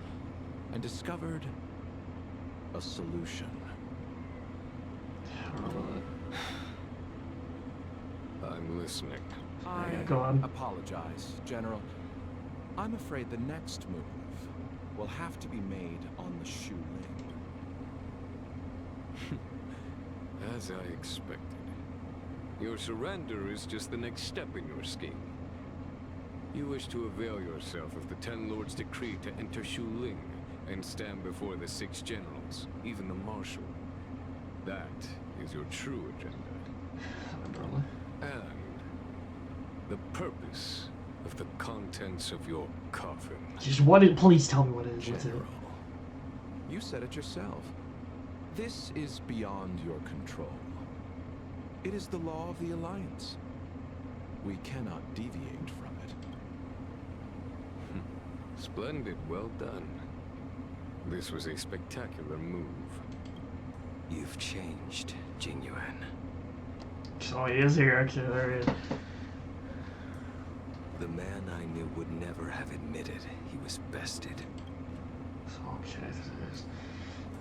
and discovered a solution. I'm listening. I Go on. apologize, General. I'm afraid the next move will have to be made on the Shu Ling. As I expected. Your surrender is just the next step in your scheme. You wish to avail yourself of the Ten Lords' decree to enter Shu Ling and stand before the 6 generals, even the Marshal. That is your true agenda. And the purpose of the contents of your coffin. Just what? Please tell me what it is. What's it? General, you said it yourself. This is beyond your control. It is the law of the Alliance. We cannot deviate from it. Splendid, well done. This was a spectacular move. You've changed, Jingyuan. So he is here. Okay, there he is. The man I knew would never have admitted he was bested. Okay,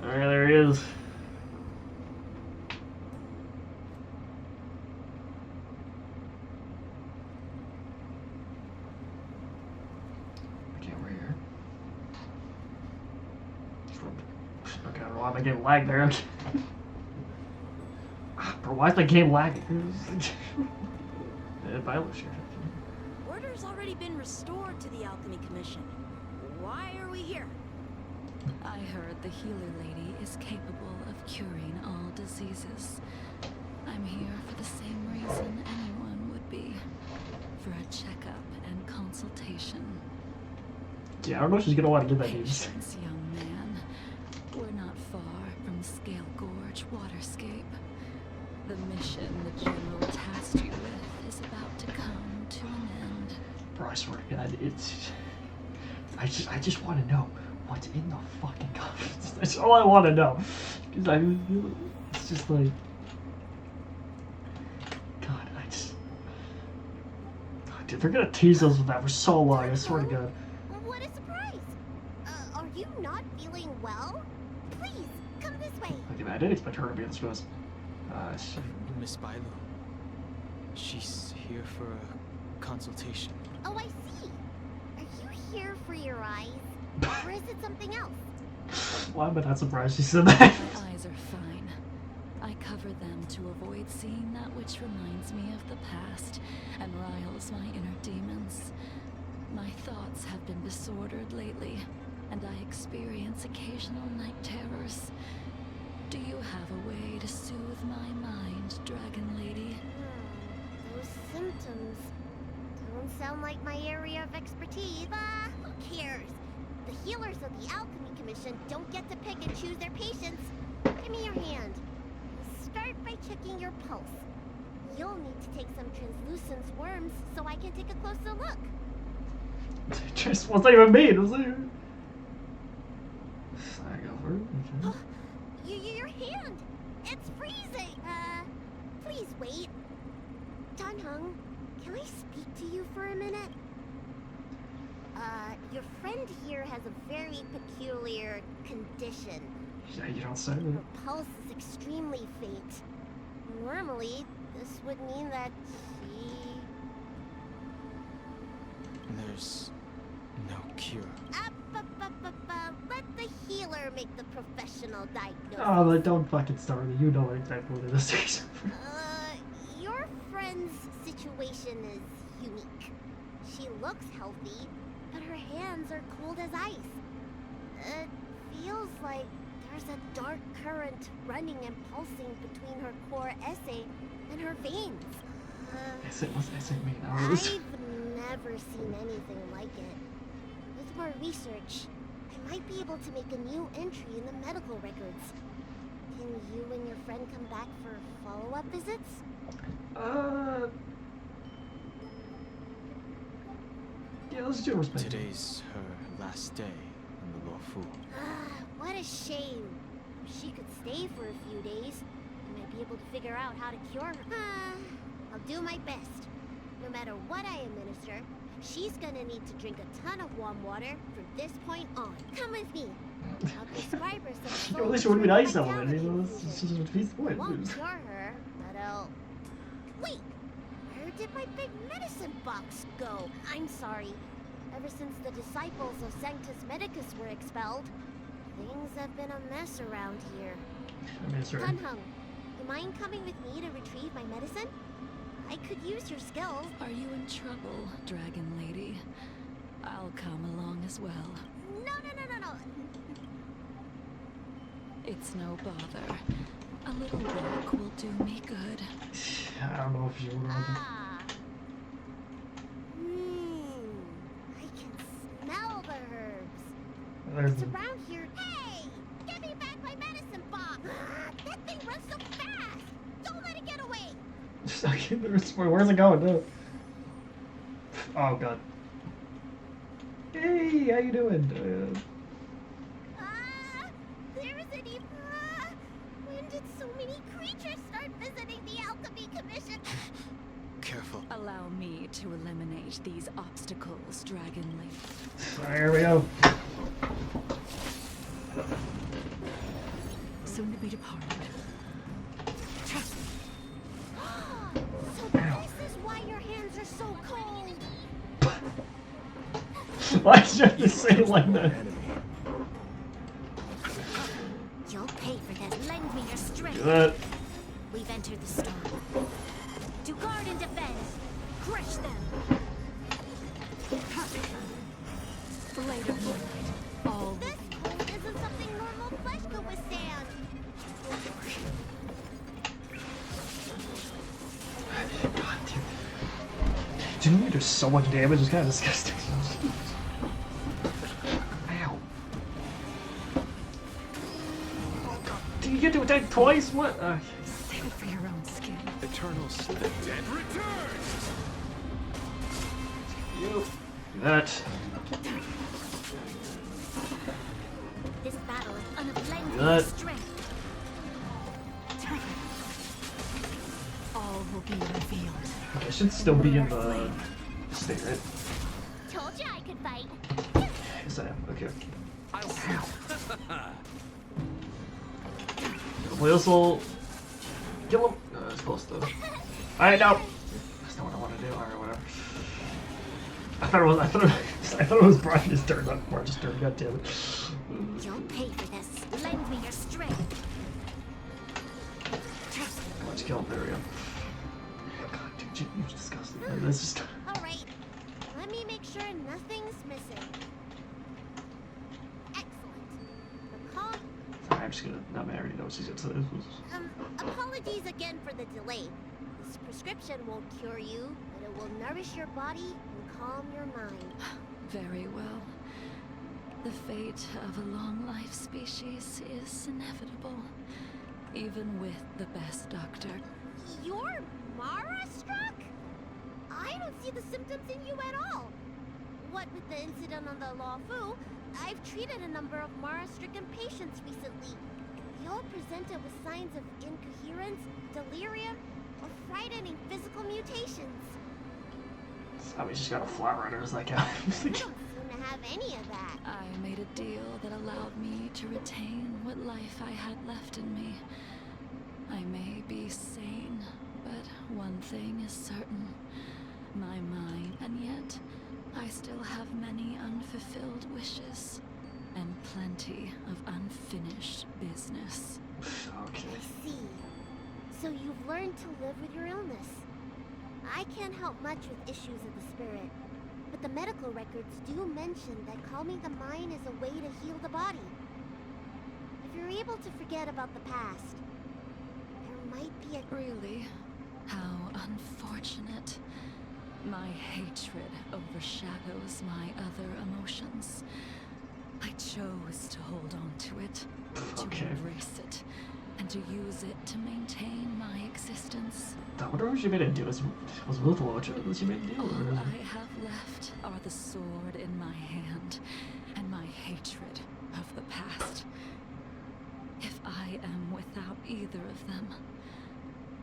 alright, there he is. Okay, we're here. Okay, I don't know why my game lagged there. Bro, why is the game lagging? Violet shit. Order's already been restored to the Alchemy Commission. Why are we here? I heard the healer lady is capable of curing all diseases. I'm here for the same reason anyone would be. For a checkup and consultation. Yeah, I don't know if she's gonna want to give that news. Patience, young man. We're not far from Scale Gorge waterscape. The mission the General tasked you with is about to come to an end. Bro, I swear to God, it's... I just want to know what's in the fucking coffins. That's all I want to know. Because it's just like... God, God, dude, they're gonna tease us with that for so long, I swear to God. What a surprise! Are you not feeling well? Please, come this way. Okay, I didn't expect her to be this close. Miss Bailu. She's here for a consultation. Oh, I see. Are you here for your eyes? Or is it something else? Why am I not surprised she said that? My eyes are fine. I cover them to avoid seeing that which reminds me of the past and riles my inner demons. My thoughts have been disordered lately, and I experience occasional night terrors. Do you have a way to soothe my mind, Dragon Lady? Those symptoms don't sound like my area of expertise. Who cares? The healers of the Alchemy Commission don't get to pick and choose their patients. Give me your hand. Start by checking your pulse. You'll need to take some translucent worms so I can take a closer look. Just, what's that even mean? What's that even... I go for it. Okay. Your hand! It's freezing! Please wait. Danheng, can I speak to you for a minute? Your friend here has a very peculiar condition. Yeah, you don't say. Her pulse is extremely faint. Normally, this would mean that she... There's no cure. Let the healer make the professional diagnosis. Oh, but don't fucking start it. You know exactly what this is. Your friend's situation is unique. She looks healthy, but her hands are cold as ice. It feels like there's a dark current running and pulsing between her core essay and her veins. Essay, what's essay mean? I've never seen anything like it. With more research, I might be able to make a new entry in the medical records. Can you and your friend come back for follow-up visits? Yeah, let's do it. Today's her last day in the Law Fu. What a shame. If she could stay for a few days, I might be able to figure out how to cure her. I'll do my best. No matter what I administer, she's gonna need to drink a ton of warm water from this point on. Come with me. I'll prescribe her some. At least it would be nice element. You know, this is a piece of wood. Won't cure her, but I'll... Wait! Where did my big medicine box go? I'm sorry. Ever since the disciples of Sanctus Medicus were expelled, things have been a mess around here. Kunhung, you mind coming with me to retrieve my medicine? I could use your skills. Are you in trouble, Dragon Lady? I'll come along as well. No. It's no bother. A little walk will do me good. I don't know if you would. I can smell the herbs. There's It's around here. Hey! Give me back my medicine box! That thing runs so fast! Don't let it get away! Where's it going, dude? Oh god. Hey, how you doing? There isn't even... when did so many creatures start visiting the Alchemy Commission? Careful. Allow me to eliminate these obstacles, Dragon Lady. There we go. Soon to be departed. So this is why your hands are so cold! Why did you have to say it like that? You'll pay for this. Lend me your strength. Do that. We've entered the storm. To guard and defend. Crush them. Blade of Moonlight. All This cold isn't something normal flesh could withstand. God damn. Do you know there's so much damage? It's kind of disgusting. Ow. Oh god. Did you get to attack twice? What? Save it for your own skin. Eternal sleep. The dead return! Do that. This battle is unablamed Good. with strength. All will be revealed. Okay, I should still be in the state, right? Told you I could fight. Yes, I am. Okay. I'll Hopefully this will kill him. It's close though. Alright, no! That's not what I want to do. Alright, whatever. I thought it was Brian's turn, not Marge's turn. God damn it. You'll pay for this. Lend me your strength. Let's kill him. There we go. God, dude, you're disgusting. This is. Alright. Let me make sure nothing's missing. Excellent. The call... Sorry, I'm just gonna. No, man, I already know what she's gonna say. This was. apologies again for the delay. This prescription won't cure you, but it will nourish your body and calm your mind. Very well. The fate of a long-life species is inevitable, even with the best doctor. You're Mara-struck? I don't see the symptoms in you at all. What with the incident on the Law Fu, I've treated a number of Mara-stricken patients recently. They all presented with signs of incoherence, delirium, or frightening physical mutations. I mean, she's got a flat runner. It's like, You don't seem to have any of that. I made a deal that allowed me to retain what life I had left in me. I may be sane, but one thing is certain. My mind, and yet I still have many unfulfilled wishes and plenty of unfinished business. Okay. I see. So you've learned to live with your illness. I can't help much with issues of the spirit, but the medical records do mention that calming the mind is a way to heal the body. If you're able to forget about the past, there might be a... Really? How unfortunate. My hatred overshadows my other emotions. I chose to hold on to it, to embrace it, and to use it to maintain my existence. I wonder what she made it do. Was both watching that she made it do? All I have left are the sword in my hand and my hatred of the past. If I am without either of them,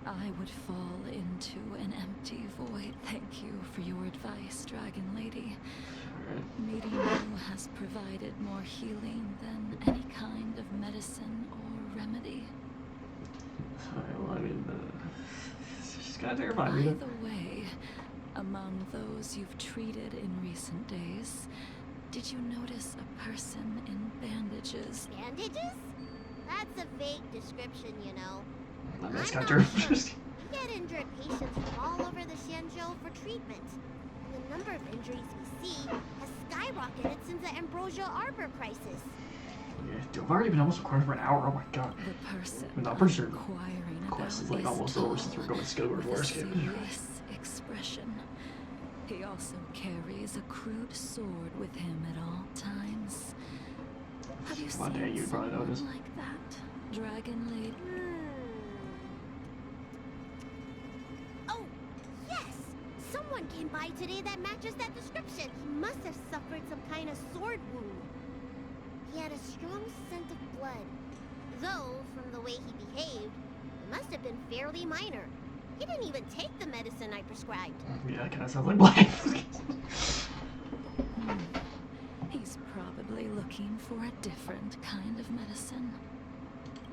I would fall into an empty void. Thank you for your advice, Dragon Lady. Meeting you has provided more healing than any kind of medicine or remedy. Well, I mean, she's kind of terrifying. By the way, among those you've treated in recent days, did you notice a person in bandages? Bandages? That's a vague description, you know. I'm not sure. We get injured patients from all over the Xianzhou for treatment. And the number of injuries we see has skyrocketed since the Ambrosia Arbor crisis. Yeah, I've already been almost recording for an hour. Oh my god. The person I'm not pretty sure inquiring the quest is about like almost over since we're going to Skyward with a Forest. serious expression. He also carries a crude sword with him at all times. Have you One day seen you'd probably someone notice. like that, Dragon Lady? Oh, yes! Someone came by today that matches that description. He must have suffered some kind of sword wound. He had a strong scent of blood. Though, from the way he behaved, it must have been fairly minor. He didn't even take the medicine I prescribed. Yeah, it kind of sounds like Black. He's probably looking for a different kind of medicine.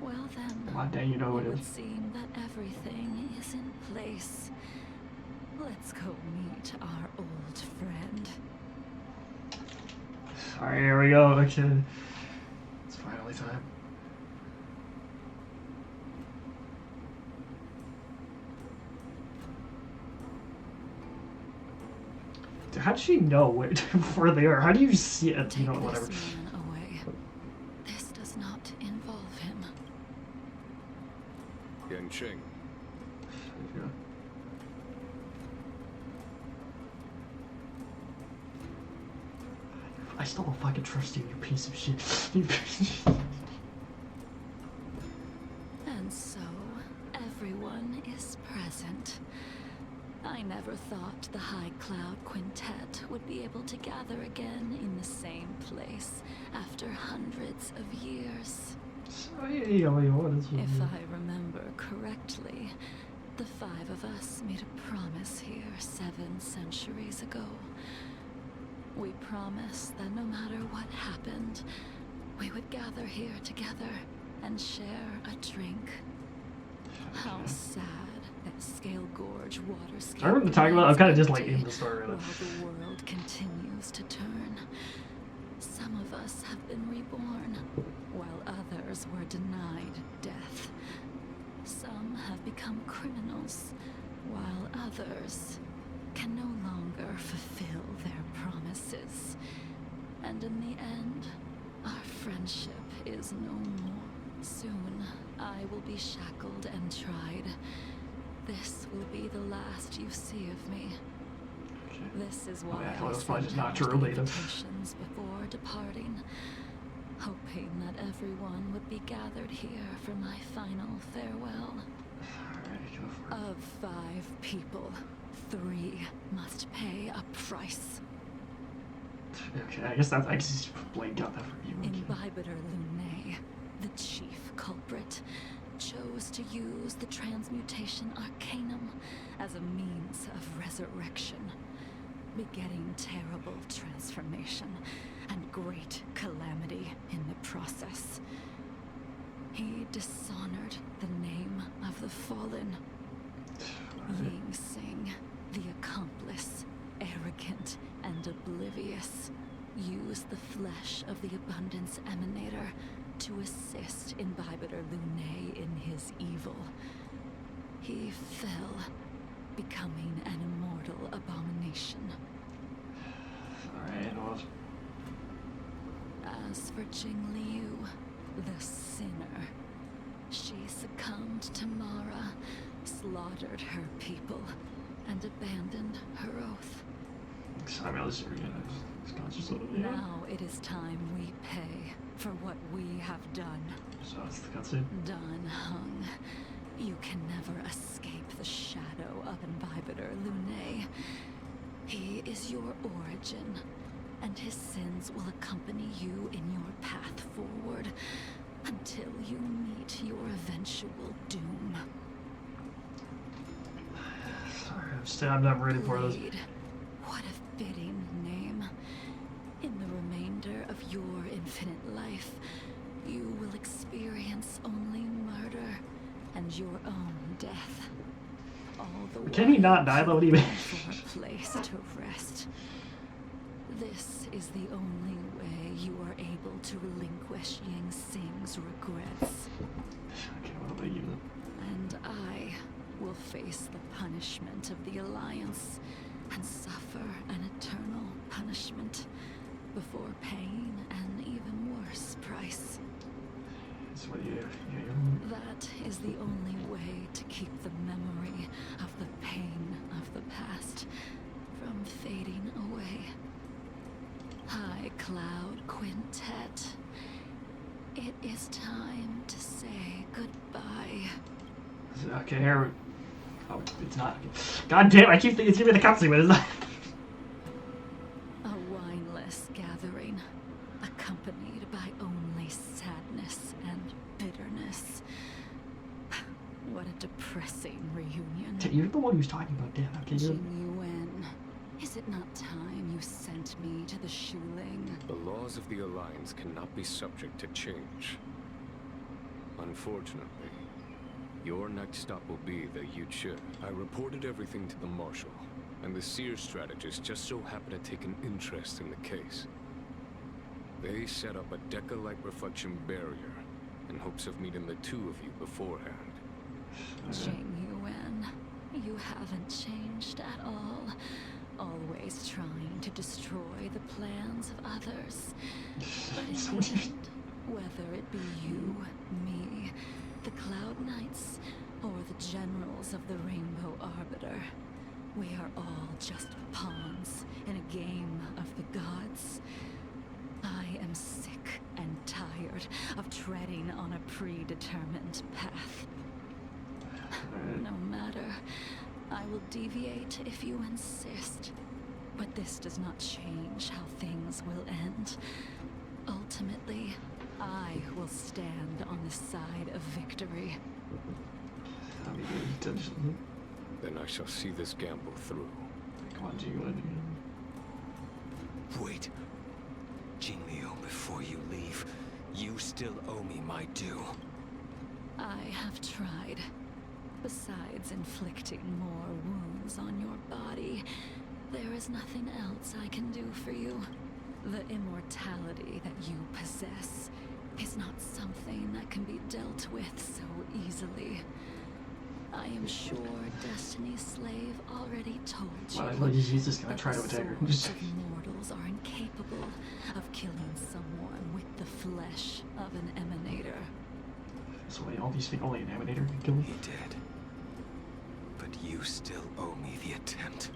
Well then, One day you know it it would is. seem that everything is in place. Let's go meet our old friend. Alright, here we go. Okay. It's finally time. Dude, how does she know where they are? How do you see it? You know, Take whatever. this man away. This does not involve him. Yanqing, Yeah. I still don't fucking trust you, you piece of shit. You piece of shit. And so, everyone is present. I never thought the High Cloud Quintet would be able to gather again in the same place after hundreds of years. Oh, yeah, what is it? If I remember correctly, the five of us made a promise here 7 centuries ago. We promised that no matter what happened, we would gather here together and share a drink. How sad that Scale Gorge waterscape. I remember talking about. I'm kind of just like in empty the story. while the world continues to turn. Some of us have been reborn, while others were denied death. Some have become criminals, while others can no longer fulfill their promises. And in the end, our friendship is no more. Soon, I will be shackled and tried. This will be the last you see of me. Okay. This is why yeah, I well, that's probably just sent not out true later. invitations before departing, hoping that everyone would be gathered here for my final farewell. Alright, go for it. Of 5 people, 3 must pay a price. Okay, I guess I just blanked out that for you. Okay. Imbibitor Lunae, the chief culprit, chose to use the transmutation arcanum as a means of resurrection. begetting terrible transformation and great calamity in the process. He dishonored the name of the fallen. Ying Sing, the accomplice, arrogant and oblivious, used the flesh of the Abundance Emanator to assist Imbibitor Lunae in his evil. He fell, becoming an immortal abomination. Alright, well. As for Jingliu, the sinner, she succumbed to Mara, slaughtered her people, and abandoned her oath. I mean, this is conscious of it. Yeah. Now it is time we pay for what we have done. So that's the cutscene. Dan Heng, you can never escape the shadow of Imbibitor Lunae. He is your origin, and his sins will accompany you in your path forward until you meet your eventual doom. Sorry, I'm not ready for this. Blade, what a fitting name. In the remainder of your infinite life, you will experience only murder and your own death. All the Can he not die though? What do you mean? for a place to rest. This is the only way you are able to relinquish Ying Sing's regrets. Okay, what about you then? And I will face the punishment of the Alliance and suffer an eternal punishment before paying an even worse price. That's what you That is the only way to keep the memory of the pain of the past from fading away. High Cloud Quintet, it is time to say goodbye. Okay, here. Oh, it's not. God damn! I keep thinking it's gonna be the cutscene, but it's not. A wineless gathering, accompanied by only sadness and bitterness. What a depressing reunion. You're the one who's talking about death. Okay, Jingyuan, is it not time you sent me to the Shuling? The laws of the Alliance cannot be subject to change. Unfortunately, your next stop will be the Yuchi. I reported everything to the Marshal, and the Seer strategist just so happened to take an interest in the case. They set up a Deca-like reflection barrier in hopes of meeting the two of you beforehand. Jingyuan, you haven't changed at all. Always trying to destroy the plans of others. But in the end, whether it be you, me, the Cloud Knights, or the generals of the Rainbow Arbiter, we are all just pawns in a game of the gods. I am sick and tired of treading on a predetermined path. No matter, I will deviate if you insist, but this does not change how things will end. Ultimately, I will stand on the side of victory. Then I shall see this gamble through. Come on, Jingliu. Wait. Jingliu, before you leave, you still owe me my due. I have tried. Besides inflicting more wounds on your body, there is nothing else I can do for you. The immortality that you possess is not something that can be dealt with so easily. I am sure Destiny's Slave already told you Why would you use this guy? Try to attack her. swords of mortals are incapable of killing someone with the flesh of an emanator. So wait, all these think only an emanator can kill him? He did. But you still owe me the attempt.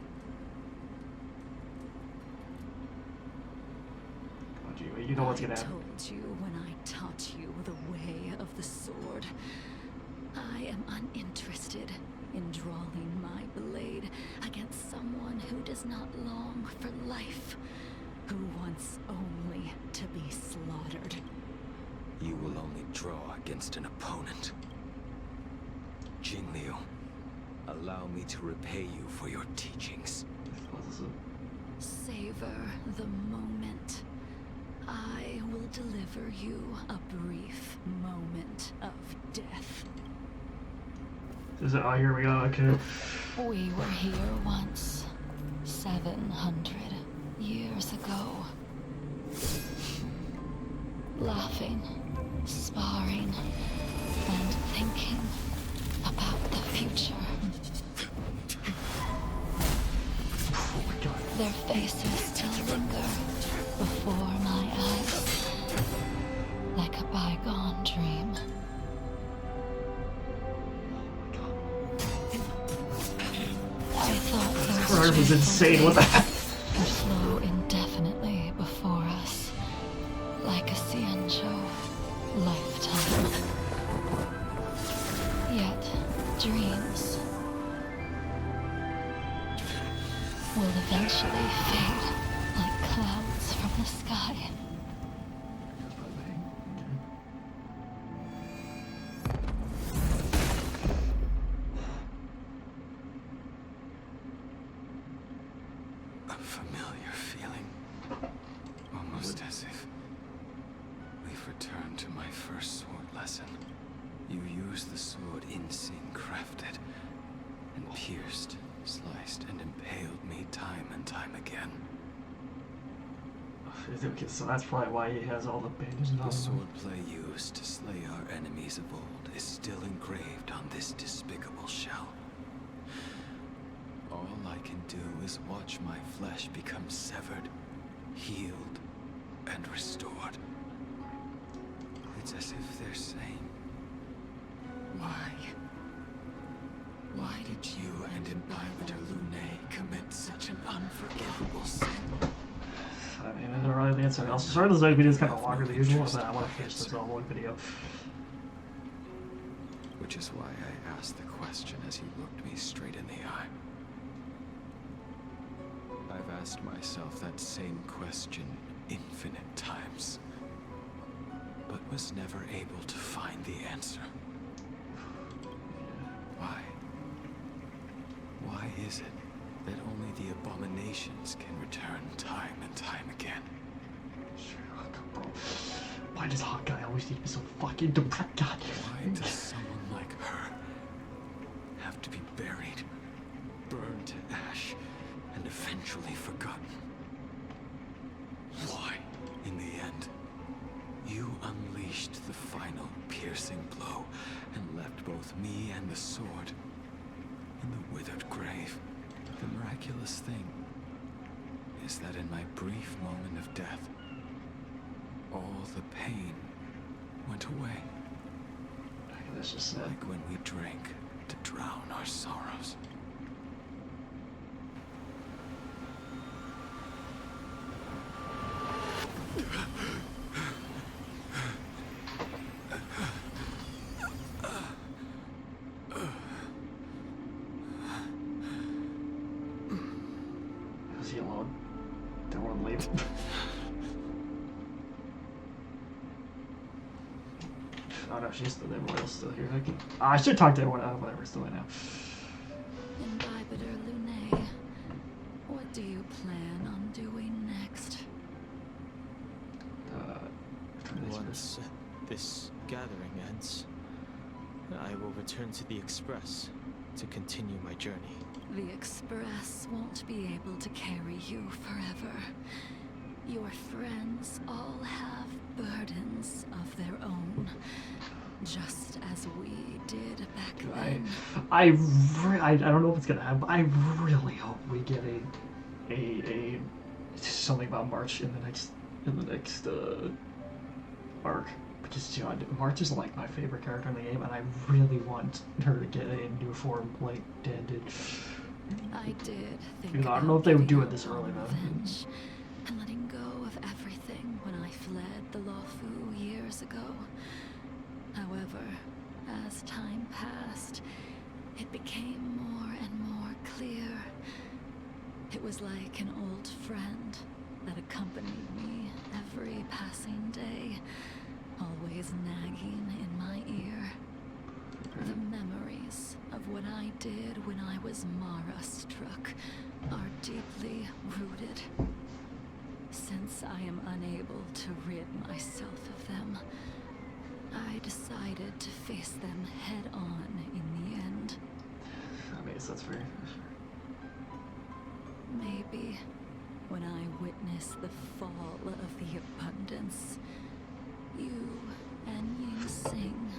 Come on, Jingliu. You know what's gonna happen. I told you when I taught you the way of the sword. I am uninterested in drawing my blade against someone who does not long for life, who wants only to be slaughtered. You will only draw against an opponent. Jingliu, allow me to repay you for your teachings. Savor the moment. I will deliver you a brief moment of death. Is it? Oh, here we go. Okay. We were here once, 700 years ago. Laughing, sparring, and thinking about the future. Oh my god. Their faces still linger before my eyes, like a bygone dream. I thought those This was insane. What the heck? would flow indefinitely before us, like a Ciencho lifetime. Yet, dreams will eventually fade like clouds from the sky. A familiar feeling. Almost as if we've returned to my first sword lesson. You used the sword Insing crafted, and pierced, sliced, and impaled me time and time again. Okay, so that's probably why he has all the bandages on The him. swordplay used to slay our enemies of old is still engraved on this despicable shell. All I can do is watch my flesh become severed, healed, and restored. It's as if they're saying, why? Why did you and Imbibitor Lunae commit such an unforgivable sin? I mean, I don't really have the answer. Also, sorry this video is kind of longer than usual, but I want to finish this all one video. Which is why I asked the question as he looked me straight in the eye. I've asked myself that same question infinite times, but was never able to find the answer. Why? Why is it that only the abominations can return time and time again? Bro, why does Honkai always need to be so fucking depressed? God. Why does someone like her have to be buried, burned to ash, and eventually forgotten? Why, in the end, you unleashed the final piercing blow and left both me and the sword in the withered grave? The miraculous thing is that in my brief moment of death, all the pain went away. That's just sad. Like when we drank to drown our sorrows. Is he alone? Don't want to leave. Oh no, she's still there. Everyone else still here. I should talk to everyone. Whatever, still right now. Imbibitor Lunae, what do you plan on doing next? Once this gathering ends, I will return to the Express to continue my journey. The Express won't be able to carry you forever. Your friends all have burdens of their own, just as we did back then. I don't know what's gonna happen, but I really hope we get a something about March in the next arc, because March is like my favorite character in the game, and I really want her to get a new form like Dan did. I did think Even though I don't know if they would do it this about early, though. revenge and letting go of everything when I fled the Lawfu years ago. However, as time passed, it became more and more clear. It was like an old friend that accompanied me every passing day, always nagging in my ear. The memories of what I did when I was Mara struck are deeply rooted. Since I am unable to rid myself of them, I decided to face them head on in the end. I mean, that's fair. Maybe when I witness the fall of the abundance, you and Ying Sing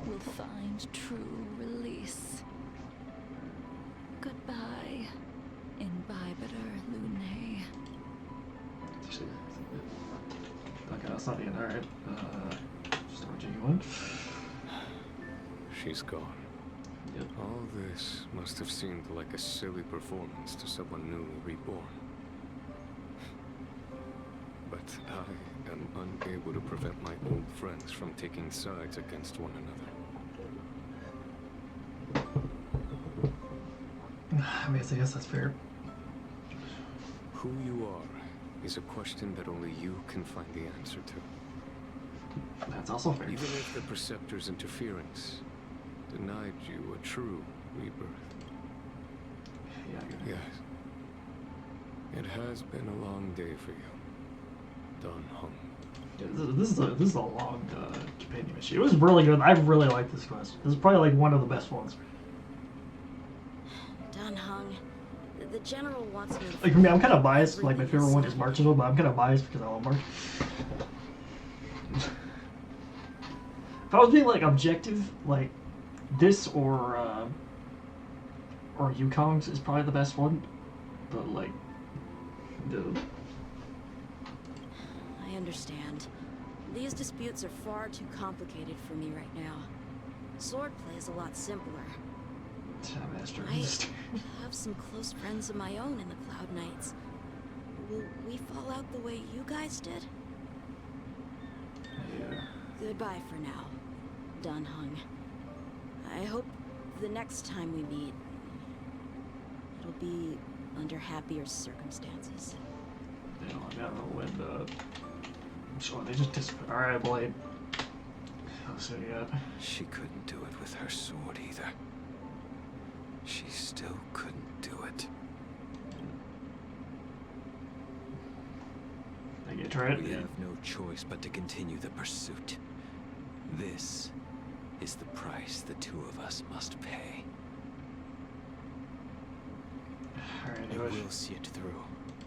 will find true release. Goodbye, Imbibitor Lune. Okay, that's not the end. Alright. Start JINGLIU. She's gone. Yep. All this must have seemed like a silly performance to someone newly reborn. But I am unable to prevent my old friends from taking sides against one another. I mean, I guess that's fair. Who you are is a question that only you can find the answer to. That's also fair. Even if the Preceptor's interference denied you a true rebirth. Yeah, I get it. Yes. It has been a long day for you, Dan Heng. Yeah, this is a long companion mission. It was really good. I really like this quest. This is probably like one of the best ones. Dan Heng, the general wants me to... Like for me, I'm kind of biased. Like my favorite one is Marchville, but I'm kind of biased because I love March. If I was being like objective, like this or Yukong's is probably the best one, but like, dude. I understand. These disputes are far too complicated for me right now. Swordplay is a lot simpler. Master. I have some close friends of my own in the Cloud Knights. Will we fall out the way you guys did? Yeah. Goodbye for now, Dan Heng. I hope the next time we meet, it'll be under happier circumstances. You know, I don't know when, so they just disappeared. Alright, Blade. So, yeah. She couldn't do it with her sword either. She still couldn't do it. I get right. We have no choice but to continue the pursuit. This is the price the two of us must pay. Alright, I anyway. will see it through.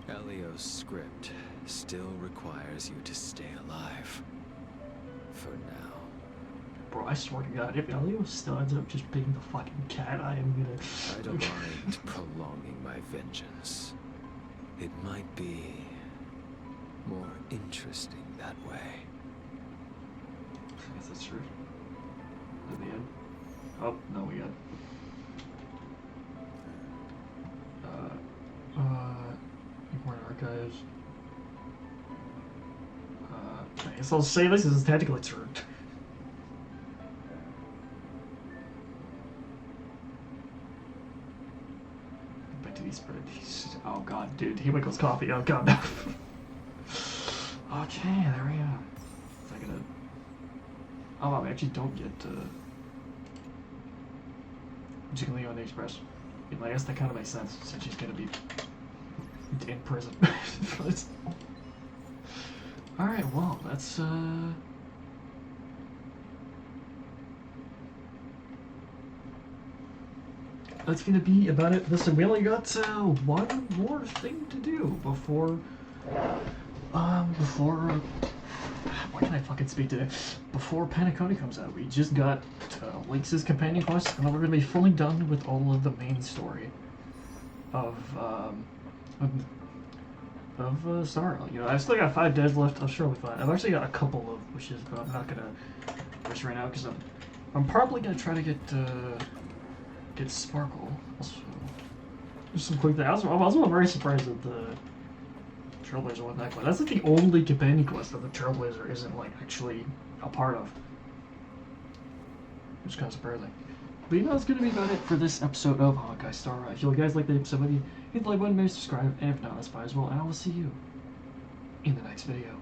Elio's script still requires you to stay alive. For now. Bro, I swear to God, if Elio still ends up just being the fucking cat, I am gonna... I don't mind prolonging my vengeance. It might be more interesting that way. I guess that's true. At the end. Oh, no, we got... Important archives. I guess I'll say this is technically true. Back to these. Oh god, dude. Himiko's coffee. Oh god, no. Okay, there we go. Is that gonna... Oh, I actually don't get JINGLIU on the Express. I guess that kind of makes sense since she's gonna be in prison. Alright, well, that's gonna be about it. Listen, we only got one more thing to do before what can I fucking speak today? Before Panaconi comes out. We just got Lynx's companion quest, and then we're gonna be fully done with all of the main story of StarRail. You know, I've still got 5 days left. I'm sure we'll be fine. I've actually got a couple of wishes, but I'm not gonna wish right now because I'm probably gonna try to get Sparkle. Also, just some quick things. I was also very surprised that the Trailblazer went that quest. That's like the only companion quest that the Trailblazer isn't like actually a part of, which is kind of surprising. But you know, that's gonna be about it for this episode of Honkai StarRail. If you guys like the episode, hit the like button, maybe subscribe, and if not, that's fine as well. And I will see you in the next video.